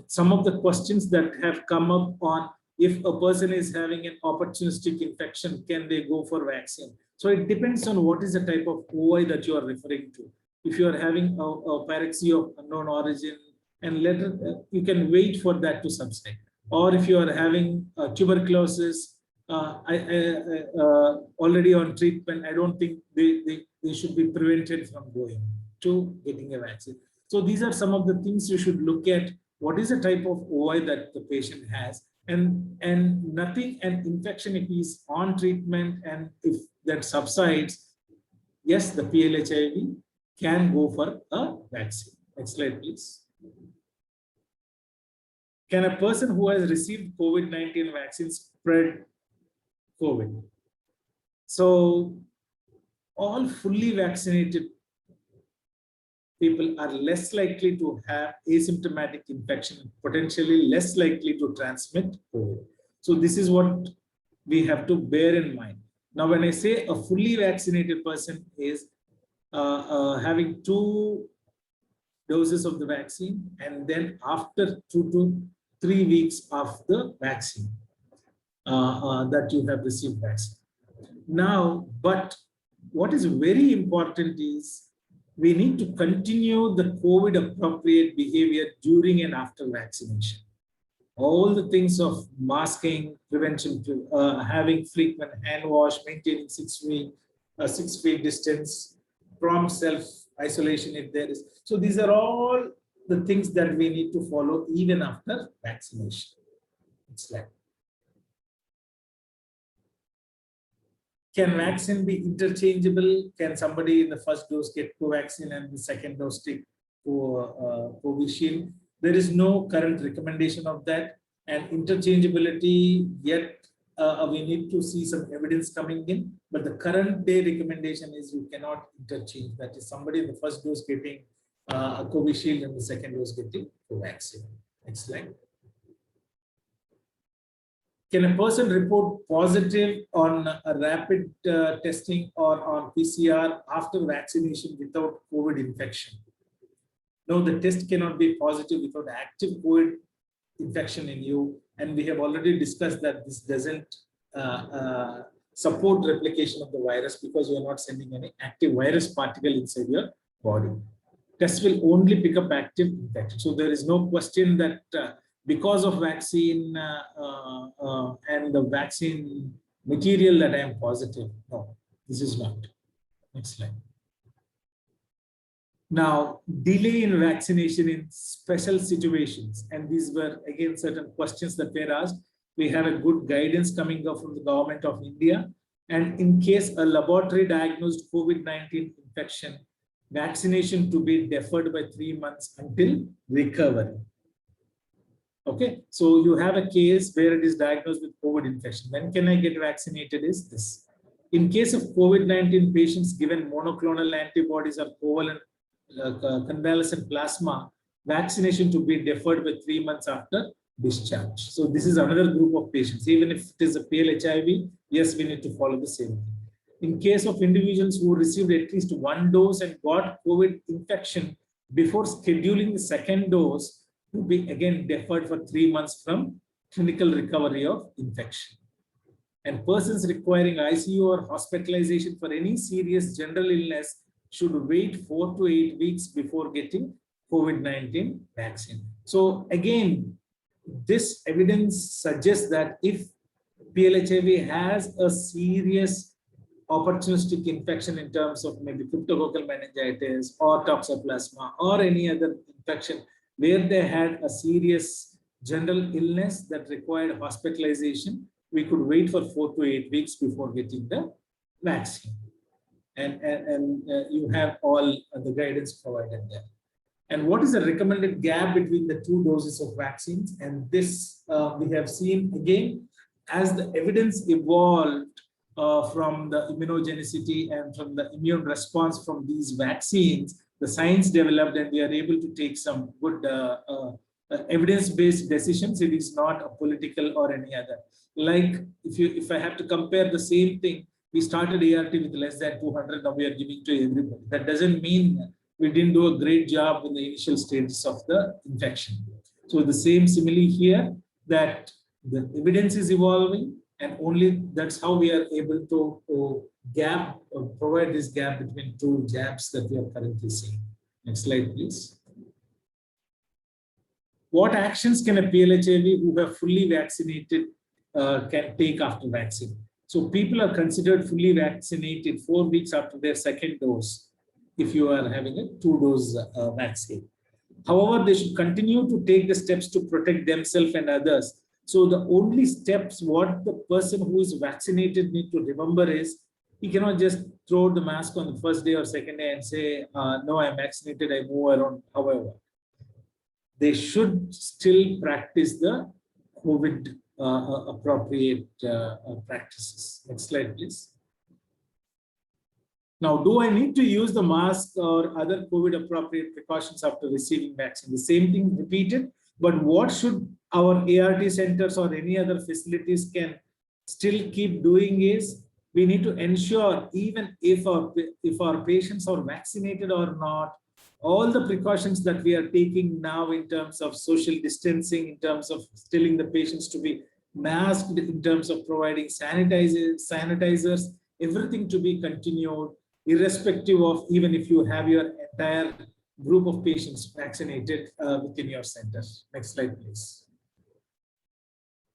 some of the questions that have come up on if a person is having an opportunistic infection, can they go for vaccine? So it depends on what is the type of OI that you are referring to. If you are having a pyrexia of unknown origin, and later you can wait for that to subside. Or if you are having tuberculosis, already on treatment, I don't think they should be prevented from going to getting a vaccine. So these are some of the things you should look at. What is the type of OI that the patient has? And nothing, an infection, if he's on treatment and if that subsides, yes, the PLHIV can go for a vaccine. Next slide, please. Can a person who has received COVID-19 vaccine spread COVID? So all fully vaccinated people are less likely to have asymptomatic infection, potentially less likely to transmit COVID. So this is what we have to bear in mind. Now, when I say a fully vaccinated person is having 2 doses of the vaccine, and then after 2 to 3 weeks of the vaccine that you have received vaccine. Now, but what is very important is we need to continue the COVID appropriate behavior during and after vaccination. All the things of masking, prevention, having frequent hand wash, maintaining 6 feet distance, prompt self-isolation if there is. So these are all the things that we need to follow even after vaccination. Next slide. Can vaccine be interchangeable? Can somebody in the first dose get Covaxin and the second dose take Covishield? There is no current recommendation of that, and interchangeability yet we need to see some evidence coming in. But the current day recommendation is you cannot interchange. That is, somebody in the first dose getting a Covishield and the second dose getting Covaxin. Next slide. Can a person report positive on a rapid testing or on PCR after vaccination without COVID infection? No, the test cannot be positive without active COVID infection in you. And we have already discussed that this doesn't support replication of the virus because you are not sending any active virus particle inside your body. Tests will only pick up active infection. So there is no question that because of vaccine and the vaccine material that I am positive. No, this is not. Next slide. Now, delay in vaccination in special situations. And these were again certain questions that were asked. We have a good guidance coming up from the government of India And in case a laboratory diagnosed COVID-19 infection, vaccination to be deferred by 3 months until recovery. Okay, so you have a case where it is diagnosed with COVID infection. When can I get vaccinated is this. In case of COVID-19 patients given monoclonal antibodies or covalent convalescent plasma, vaccination to be deferred by 3 months after discharge. So this is another group of patients. Even if it is a PLHIV, yes, we need to follow the same thing. In case of individuals who received at least 1 dose and got COVID infection before scheduling the second dose, to be again deferred for 3 months from clinical recovery of infection. And persons requiring ICU or hospitalization for any serious general illness should wait 4 to 8 weeks before getting COVID-19 vaccine. So again, this evidence suggests that if PLHIV has a serious opportunistic infection in terms of maybe cryptococcal meningitis or toxoplasma or any other infection where they had a serious general illness that required hospitalization, we could wait for 4 to 8 weeks before getting the vaccine. And you have all the guidance provided there. And what is the recommended gap between the 2 doses of vaccines? And this we have seen again, as the evidence evolved from the immunogenicity and from the immune response from these vaccines, the science developed and we are able to take some good evidence-based decisions. It is not a political or any other. Like if I have to compare the same thing, we started ART with less than 200, now we are giving to everybody. That doesn't mean we didn't do a great job in the initial stages of the infection. So the same simile here, that the evidence is evolving and only that's how we are able to provide this gap between 2 jabs that we are currently seeing. Next slide, please. What actions can a PLHIV who have fully vaccinated can take after vaccine? So people are considered fully vaccinated 4 weeks after their second dose if you are having a 2-dose vaccine. However, they should continue to take the steps to protect themselves and others. So the only steps what the person who is vaccinated need to remember is, he cannot just throw the mask on the first day or second day and say, no, I'm vaccinated, I move around. However, they should still practice the COVID appropriate practices. Next slide, please. Now, do I need to use the mask or other COVID appropriate precautions after receiving vaccine? The same thing repeated, but what should our ART centers or any other facilities can still keep doing is, we need to ensure even if our patients are vaccinated or not, all the precautions that we are taking now in terms of social distancing, in terms of telling the patients to be masked, in terms of providing sanitizers, everything to be continued, irrespective of even if you have your entire group of patients vaccinated within your center. Next slide, please.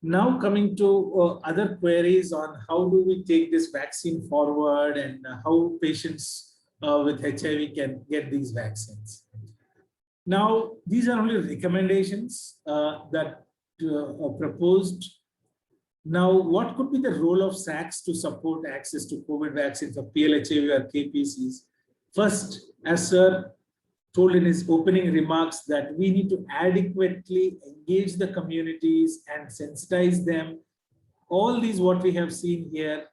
Now coming to other queries on how do we take this vaccine forward and how patients with HIV can get these vaccines. Now, these are only recommendations that are proposed. Now, what could be the role of SACS to support access to COVID vaccines for PLHIV or KPCs? First, as Sir told in his opening remarks, that we need to adequately engage the communities and sensitize them. All these what we have seen here,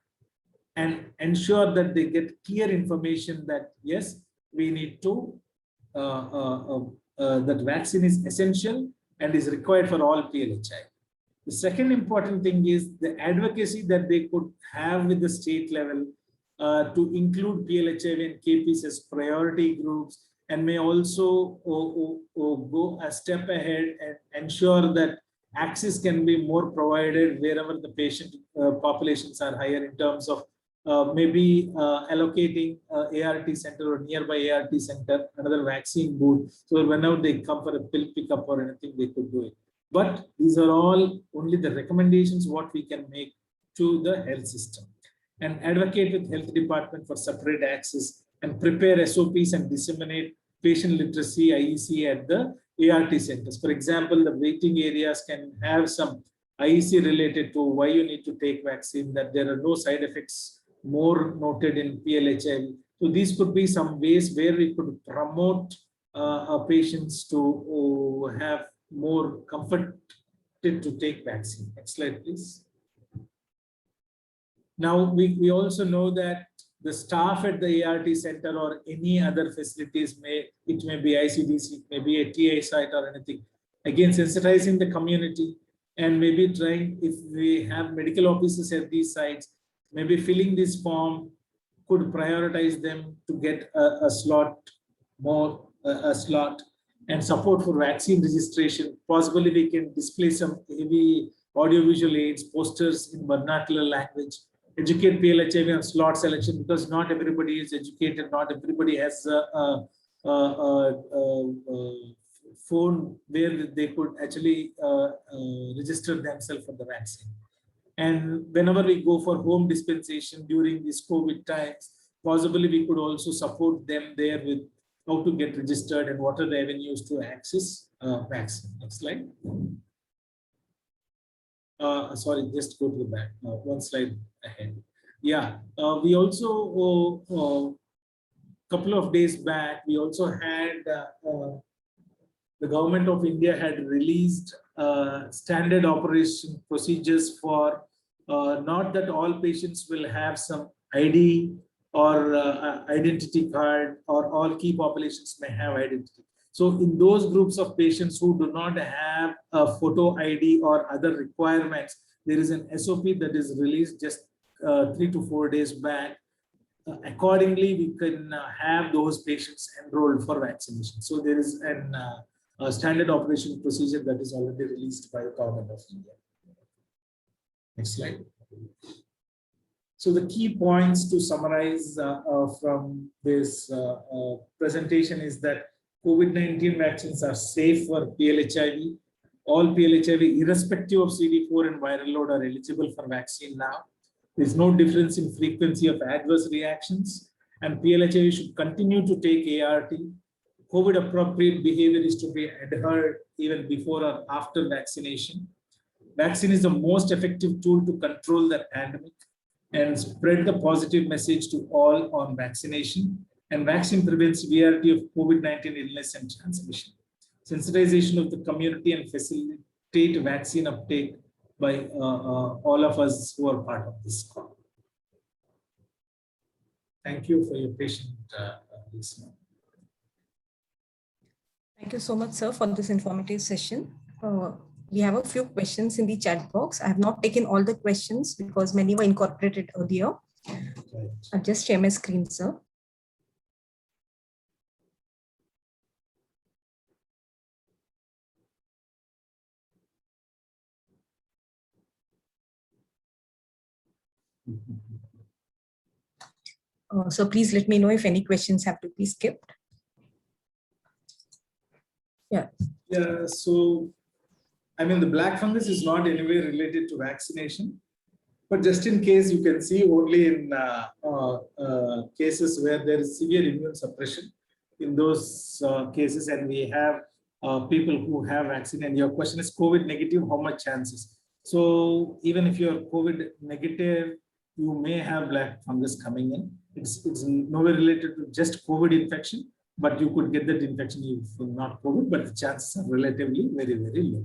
and ensure that they get clear information that yes, we need to, that vaccine is essential and is required for all PLHI. The second important thing is the advocacy that they could have with the state level to include PLHIV and KPs as priority groups, and may also go a step ahead and ensure that access can be more provided wherever the patient populations are higher, in terms of maybe allocating ART center or nearby ART center another vaccine booth, so whenever they come for a pill pickup or anything, they could do it. But these are all only the recommendations what we can make to the health system, and advocate with health department for separate access, and prepare SOPs and disseminate patient literacy IEC at the ART centers. For example, the waiting areas can have some IEC related to why you need to take vaccine, that there are no side effects more noted in PLHIV. So these could be some ways where we could promote patients to have more comfort to take vaccine. Next slide, please. Now, we also know that the staff at the ART center or any other facilities it may be ICDC, it may be a TA site or anything. Again, sensitizing the community and maybe trying, if we have medical officers at these sites, maybe filling this form could prioritize them to get a slot and support for vaccine registration. Possibly we can display some heavy audiovisual aids, posters in vernacular language, educate PLHIV on slot selection, because not everybody is educated, not everybody has a phone where they could actually register themselves for the vaccine. And whenever we go for home dispensation during these COVID times, possibly we could also support them there with how to get registered and what are the avenues to access vaccine. Next slide. Sorry, just go to the back. One slide ahead. Yeah, we also, couple of days back, we also had the government of India had released standard operation procedures for not that all patients will have some ID or identity card, or all key populations may have identity. So in those groups of patients who do not have a photo ID or other requirements, there is an SOP that is released just 3 to 4 days back. Accordingly, we can have those patients enrolled for vaccination. So there is a standard operation procedure that is already released by the government of India. Next slide. So the key points to summarize from this presentation is that COVID-19 vaccines are safe for PLHIV. All PLHIV, irrespective of CD4 and viral load, are eligible for vaccine now. There is no difference in frequency of adverse reactions, and PLHIV should continue to take ART. COVID appropriate behavior is to be adhered even before or after vaccination. Vaccine is the most effective tool to control the pandemic and spread the positive message to all on vaccination. And vaccine prevents severity of COVID-19 illness and transmission. Sensitization of the community and facilitate vaccine uptake by all of us who are part of this call. Thank you for your patient listening. Thank you so much, sir, for this informative session. We have a few questions in the chat box. I have not taken all the questions because many were incorporated earlier. Right. I'll just share my screen, sir. So please let me know if any questions have to be skipped. Yeah. Yeah, so I mean, the black fungus is not anywhere related to vaccination, but just in case, you can see only in cases where there is severe immune suppression. In those cases, and we have people who have vaccine, and your question is COVID negative, how much chances? So even if you're COVID negative, you may have black fungus coming in. It's nowhere related to just COVID infection, but you could get that infection if not COVID, but the chances are relatively very, very low.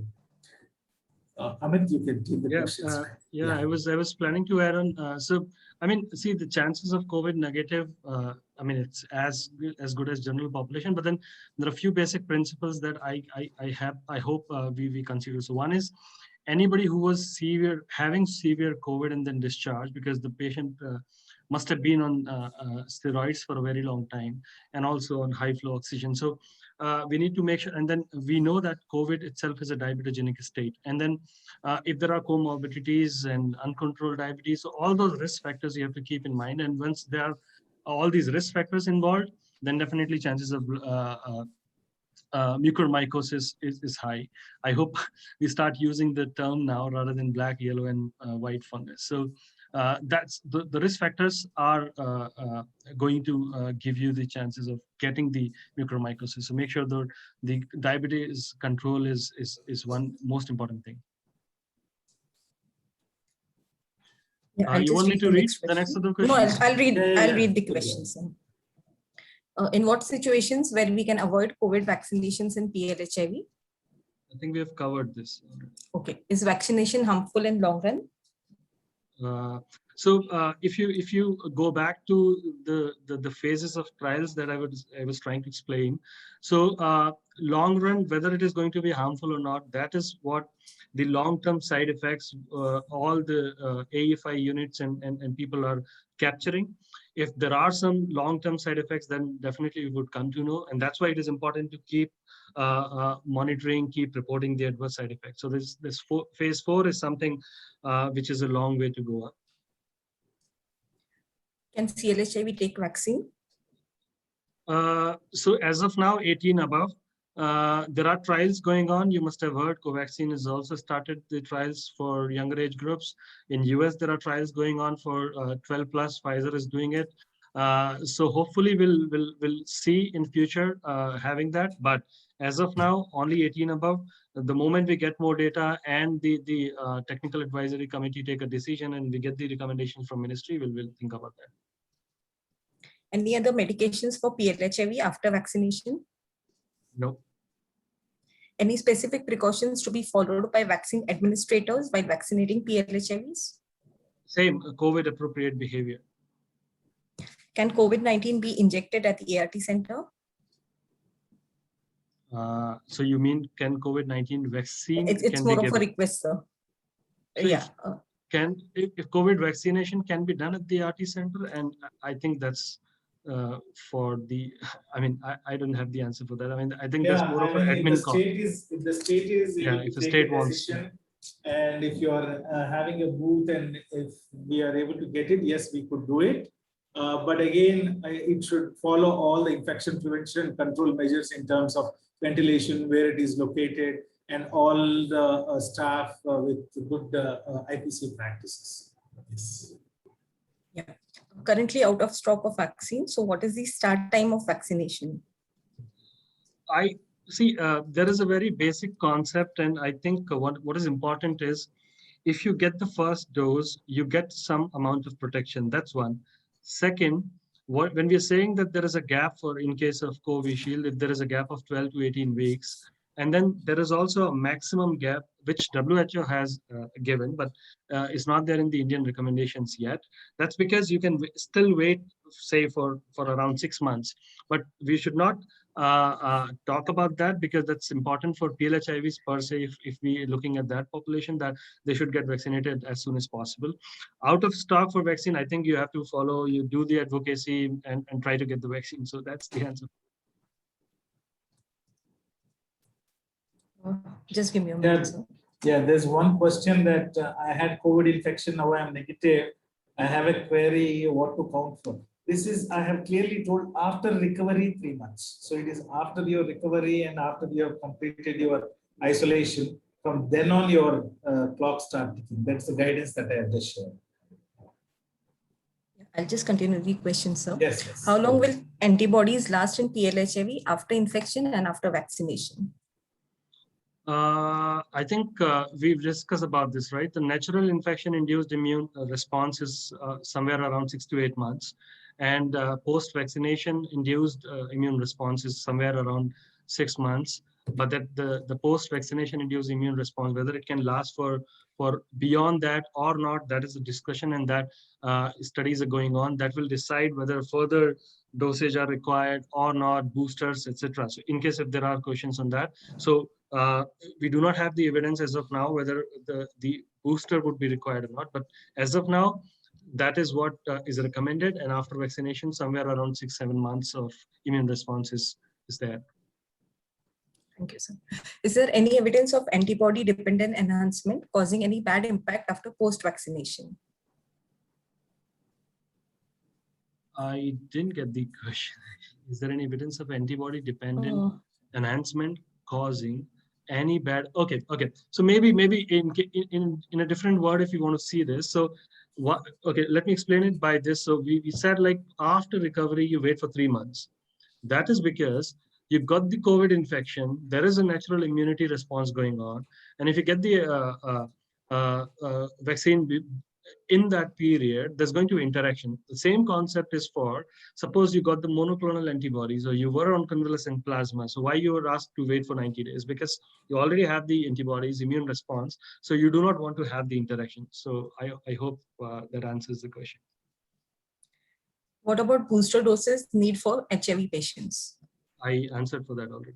Amit, you can take the questions. Yeah, I was planning to add on. So, I mean, see, the chances of COVID negative, I mean, it's as good as general population, but then there are a few basic principles that I hope we consider. So one is anybody who was having severe COVID and then discharged, because the patient must have been on steroids for a very long time and also on high flow oxygen. So we need to make sure, and then we know that COVID itself is a diabetogenic state. And then if there are comorbidities and uncontrolled diabetes, so all those risk factors you have to keep in mind. And once there are all these risk factors involved, then definitely chances of mucormycosis is high. I hope we start using the term now rather than black, yellow, and white fungus. So that's the risk factors are going to give you the chances of getting the mucormycosis. So make sure that the diabetes control is one most important thing. Yeah, I'll You just want me read to the read next the next question. other No, question? I'll read. Yeah, I'll yeah, read the yeah. questions. In what situations where we can avoid COVID vaccinations in PLHIV? I think we have covered this. Okay. Is vaccination harmful in long run? If you go back to the phases of trials that I was trying to explain, so long run, whether it is going to be harmful or not, that is what the long-term side effects all the AFI units and people are capturing. If there are some long-term side effects, then definitely we would come to know, and that's why it is important to keep monitoring, keep reporting the adverse side effects. So phase 4 is something which is a long way to go up. Can CLHIV take vaccine? So as of now, 18 above, there are trials going on. You must have heard Covaxin has also started the trials for younger age groups. In US, there are trials going on for 12 plus. Pfizer is doing it. So hopefully we'll see in future having that. But as of now, only 18 above. The moment we get more data and the technical advisory committee take a decision and we get the recommendations from ministry, we'll think about that. Any other medications for PLHIV after vaccination? No. Any specific precautions to be followed by vaccine administrators while vaccinating PLHIVs? Same COVID appropriate behavior. Can COVID-19 be injected at the ART center? So you mean, can COVID-19 vaccine It's can more be of a given? request, sir. So Yeah. if COVID vaccination can be done at the RT center, and I think that's for the, I mean, I don't have the answer for that. I mean, I think that's more of an admin call. If the state is Yeah, able if to the take state a wants, decision, and if you are having a booth and if we are able to get it, yes, we could do it. But again, it should follow all the infection prevention and control measures in terms of ventilation, where it is located, and all the staff with good IPC practices. Yes. Yeah. Currently out of stock of vaccine. So what is the start time of vaccination? I see there is a very basic concept, and I think what is important is if you get the first dose, you get some amount of protection. That's one. Second, when we're saying that there is a gap for in case of Covishield, if there is a gap of 12 to 18 weeks, and then there is also a maximum gap which WHO has given, but is not there in the Indian recommendations yet. That's because you can still wait, say, for around 6 months. But we should not talk about that because that's important for PLHIVs per se. If we are looking at that population, that they should get vaccinated as soon as possible. Out of stock for vaccine, I think you have to follow, you do the advocacy and try to get the vaccine. So that's the answer. Just give me a minute, sir. Yeah, there's one question that I had COVID infection, now I am negative. I have a query what to count for. This is, I have clearly told, after recovery 3 months. So it is after your recovery and after you have completed your isolation. From then on, your clock start ticking. That's the guidance that I have just shared. I'll just continue the question, sir. Yes, yes. How long will antibodies last in PLHIV after infection and after vaccination? I think we've discussed about this, right? The natural infection-induced immune response is somewhere around 6 to 8 months. And post-vaccination induced immune response is somewhere around 6 months. But that the post-vaccination induced immune response, whether it can last for beyond that or not, that is a discussion, and that studies are going on that will decide whether further dosage are required or not, boosters, etc. So in case if there are questions on that. So we do not have the evidence as of now whether the booster would be required or not. But as of now, that is what is recommended. And after vaccination, somewhere around 6-7 months of immune response is there. Thank you, sir. Is there any evidence of antibody-dependent enhancement causing any bad impact after post-vaccination? I didn't get the question. Is there any evidence of antibody-dependent enhancement causing any bad? Okay. So maybe in a different word, if you want to see this. So what? Okay, let me explain it by this. So we said like after recovery, you wait for 3 months. That is because you got the COVID infection. There is a natural immunity response going on, and if you get the vaccine in that period, there's going to be interaction. The same concept is for, suppose you got the monoclonal antibodies or you were on convalescent plasma. So why you were asked to wait for 90 days? Because you already have the antibodies, immune response. So you do not want to have the interaction. So I hope that answers the question. What about booster doses need for HIV patients? I answered for that already.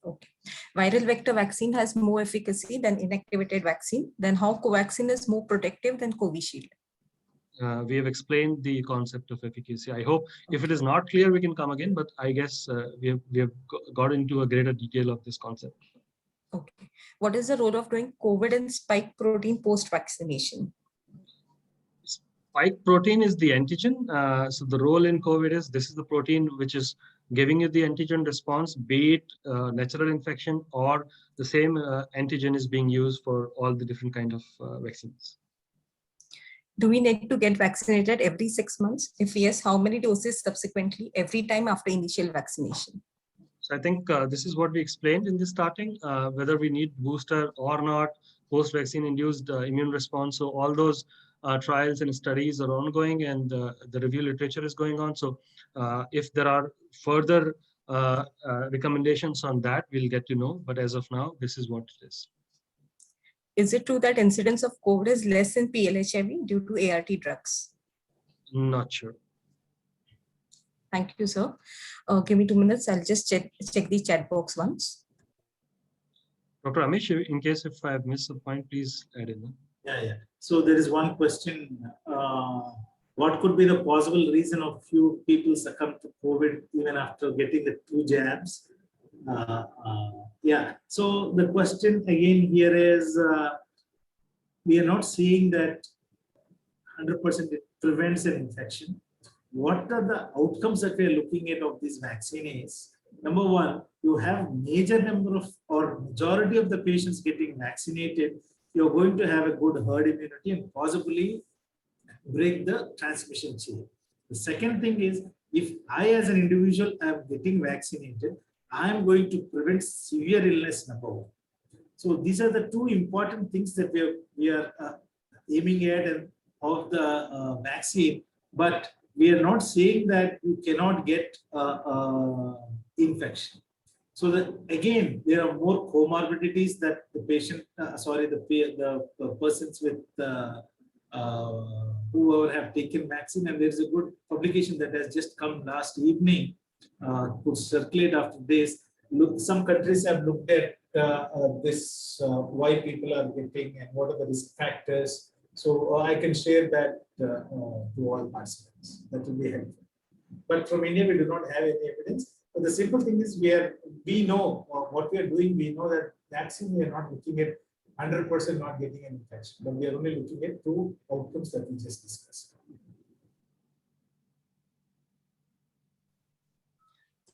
Okay. Viral vector vaccine has more efficacy than inactivated vaccine. Then how Covaxin is more protective than Covishield? We have explained the concept of efficacy. I hope if it is not clear, we can come again, but I guess we have got into a greater detail of this concept. Okay. What is the role of doing COVID and spike protein post-vaccination? Spike protein is the antigen. So the role in COVID is, this is the protein which is giving you the antigen response, be it natural infection or the same antigen is being used for all the different kind of vaccines. Do we need to get vaccinated every 6 months? If yes, how many doses subsequently every time after initial vaccination? So I think this is what we explained in the starting, whether we need booster or not, post-vaccine induced immune response. So all those trials and studies are ongoing, and the review literature is going on. So if there are further recommendations on that, we'll get to know. But as of now, this is what it is. Is it true that incidence of COVID is less in PLHIV due to ART drugs? Not sure. Thank you, sir. Give me 2 minutes. I'll just check the chat box once. Dr. Amish, in case if I have missed a point, please add in. Yeah. So there is one question. What could be the possible reason of few people succumb to COVID even after getting the 2 jabs? Yeah. So the question again here is, we are not seeing that 100% it prevents an infection. What are the outcomes that we are looking at of this vaccine is, number one, you have major number of or majority of the patients getting vaccinated, you're going to have a good herd immunity and possibly break the transmission chain. The second thing is, if I as an individual am getting vaccinated, I am going to prevent severe illness, number one. So these are the 2 important things that we are aiming at and of the vaccine, but we are not saying that you cannot get infection. So that again, there are more comorbidities that the patient, the persons with whoever have taken vaccine, and there is a good publication that has just come last evening, could circulate after this. Look, some countries have looked at this, why people are getting and what are the risk factors. So I can share that to all participants. That will be helpful. But from India, we do not have any evidence. But the simple thing is, we know what we are doing. We know that vaccine, we are not looking at 100% not getting an infection, but we are only looking at 2 outcomes that we just discussed.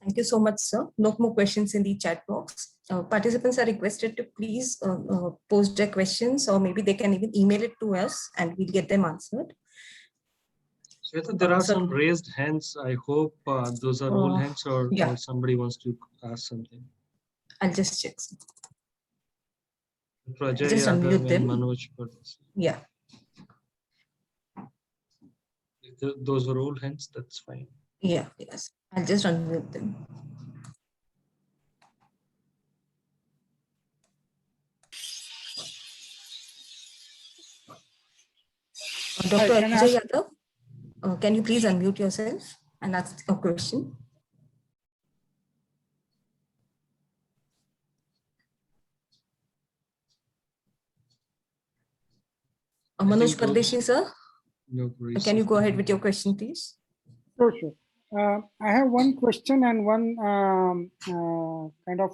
Thank you so much, sir. No more questions in the chat box. Participants are requested to please post their questions, or maybe they can even email it to us and we'll get them answered. Shweta, there are some raised hands. I hope those are all hands, or somebody wants to ask something. I'll just check. Prajay, just unmute them. Manoj, yeah. If those are all hands, that's fine. Yeah, yes. I'll just unmute them. Dr. Ajay Yadav, can you please unmute yourself and ask a question? Manoj Pardeshi, sir, no, can you go ahead with your question, please? Sure. I have one question and one kind of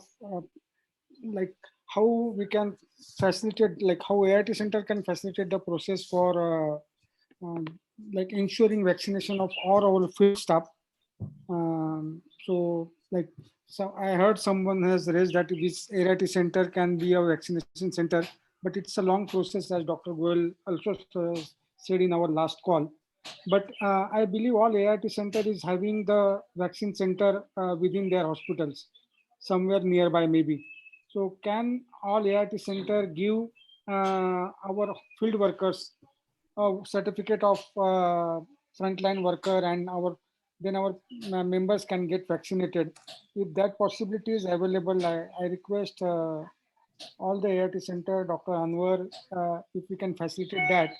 like how we can facilitate, like how AIT Center can facilitate the process for like ensuring vaccination of all our field staff. So I heard someone has raised that this AIT Center can be a vaccination center, but it's a long process, as Dr. Goel also said in our last call. But I believe all AIT Center is having the vaccine center within their hospitals, somewhere nearby maybe. So can all AIT Center give our field workers a certificate of frontline worker, and our members can get vaccinated. If that possibility is available, I request all the ART center, Dr. Anwar, if we can facilitate that.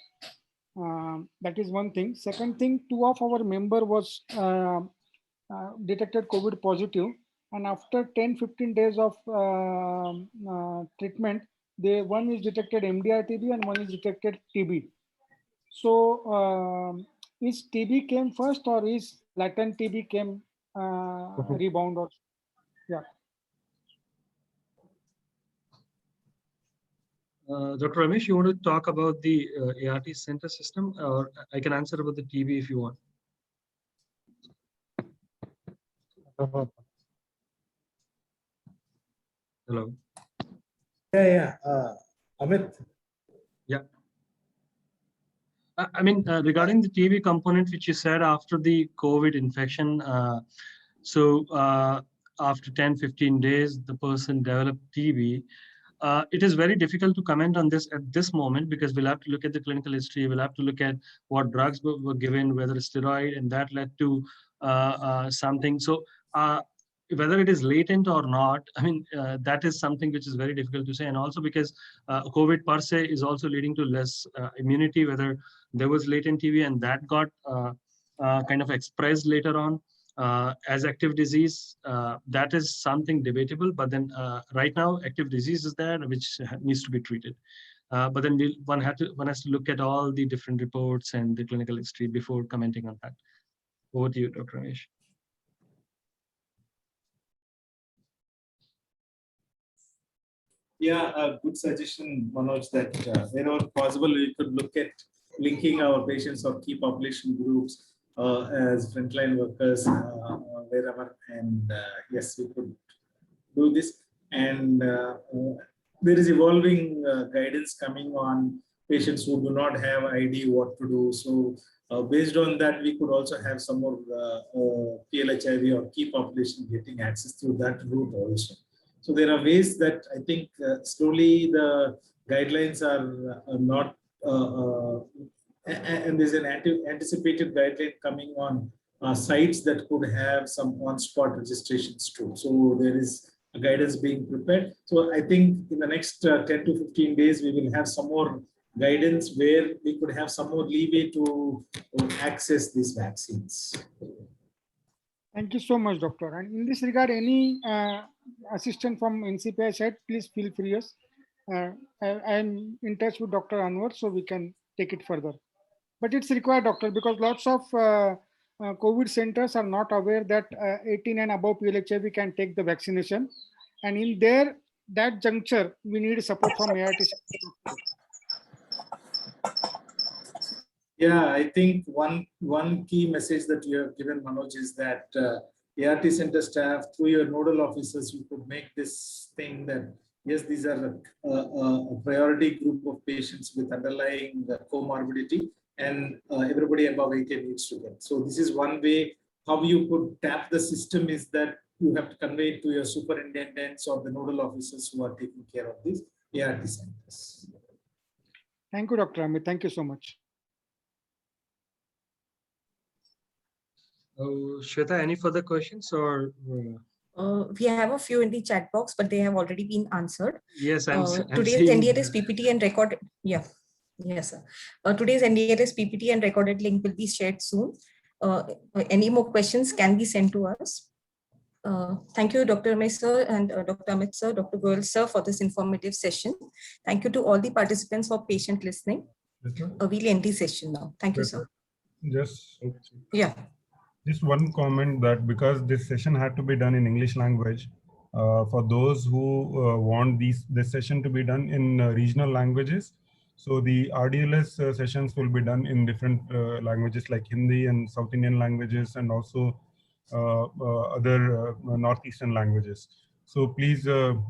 That is one thing. Second thing, 2 of our member was detected COVID positive, and after 10-15 days of treatment, one is detected MDR-TB and one is detected TB. So is TB came first, or is latent TB came rebound? Or yeah. Dr. Ramesh, you want to talk about the ART center system, or I can answer about the TB if you want. Hello. Yeah. Amit. Yeah. I mean, regarding the TB component, which you said after the COVID infection, after 10-15 days, the person developed TB. It is very difficult to comment on this at this moment because we'll have to look at the clinical history. We'll have to look at what drugs were given, whether it's steroid, and that led to something. So whether it is latent or not, I mean, that is something which is very difficult to say. And also because COVID per se is also leading to less immunity, whether there was latent TB and that got kind of expressed later on as active disease, that is something debatable. But then right now, active disease is there, which needs to be treated. But then one has to look at all the different reports and the clinical history before commenting on that. Over to you, Dr. Ramesh. Yeah, a good suggestion, Manoj, that whenever possible, we could look at linking our patients or key population groups as frontline workers wherever. And yes, we could do this. And there is evolving guidance coming on patients who do not have ID, what to do. So based on that, we could also have some more PLHIV or key population getting access through that route also. So there are ways that I think slowly the guidelines are not, and there's an anticipated guideline coming on sites that could have some on-spot registrations too. So there is a guidance being prepared. So I think in the next 10 to 15 days, we will have some more guidance where we could have some more leeway to access these vaccines. Thank you so much, Doctor. And in this regard, any assistant from NCPI side, please feel free. I'm in touch with Dr. Anwar, so we can take it further. But it's required, Doctor, because lots of COVID centers are not aware that 18 and above PLHIV can take the vaccination. And in that juncture, we need support from ART. Yeah, I think one key message that you have given, Manoj, is that ART center staff, through your nodal officers, you could make this thing that, yes, these are a priority group of patients with underlying comorbidity, and everybody above 18 needs to get. So this is one way how you could tap the system, is that you have to convey it to your superintendents or the nodal officers who are taking care of these ART centers. Thank you, Dr. Amit. Thank you so much. Shweta, any further questions or? We have a few in the chat box, but they have already been answered. Yes, today's NDRS PPT and recorded. Yeah, yes, sir. Today's NDRS PPT and recorded link will be shared soon. Any more questions can be sent to us. Thank you, Dr. Ramesh sir and Dr. Amit sir, Dr. Goel sir, for this informative session. Thank you to all the participants for patient listening. We'll end the session now. Thank you, sir. Just yeah. Just one comment that because this session had to be done in English language, for those who want this session to be done in regional languages, so the RDLS sessions will be done in different languages like Hindi and South Indian languages, and also other Northeastern languages. So please tune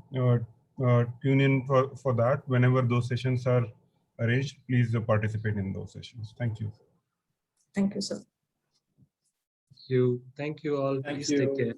in for that. Whenever those sessions are arranged, please participate in those sessions. Thank you. Thank you, sir. Thank you all. Please take care.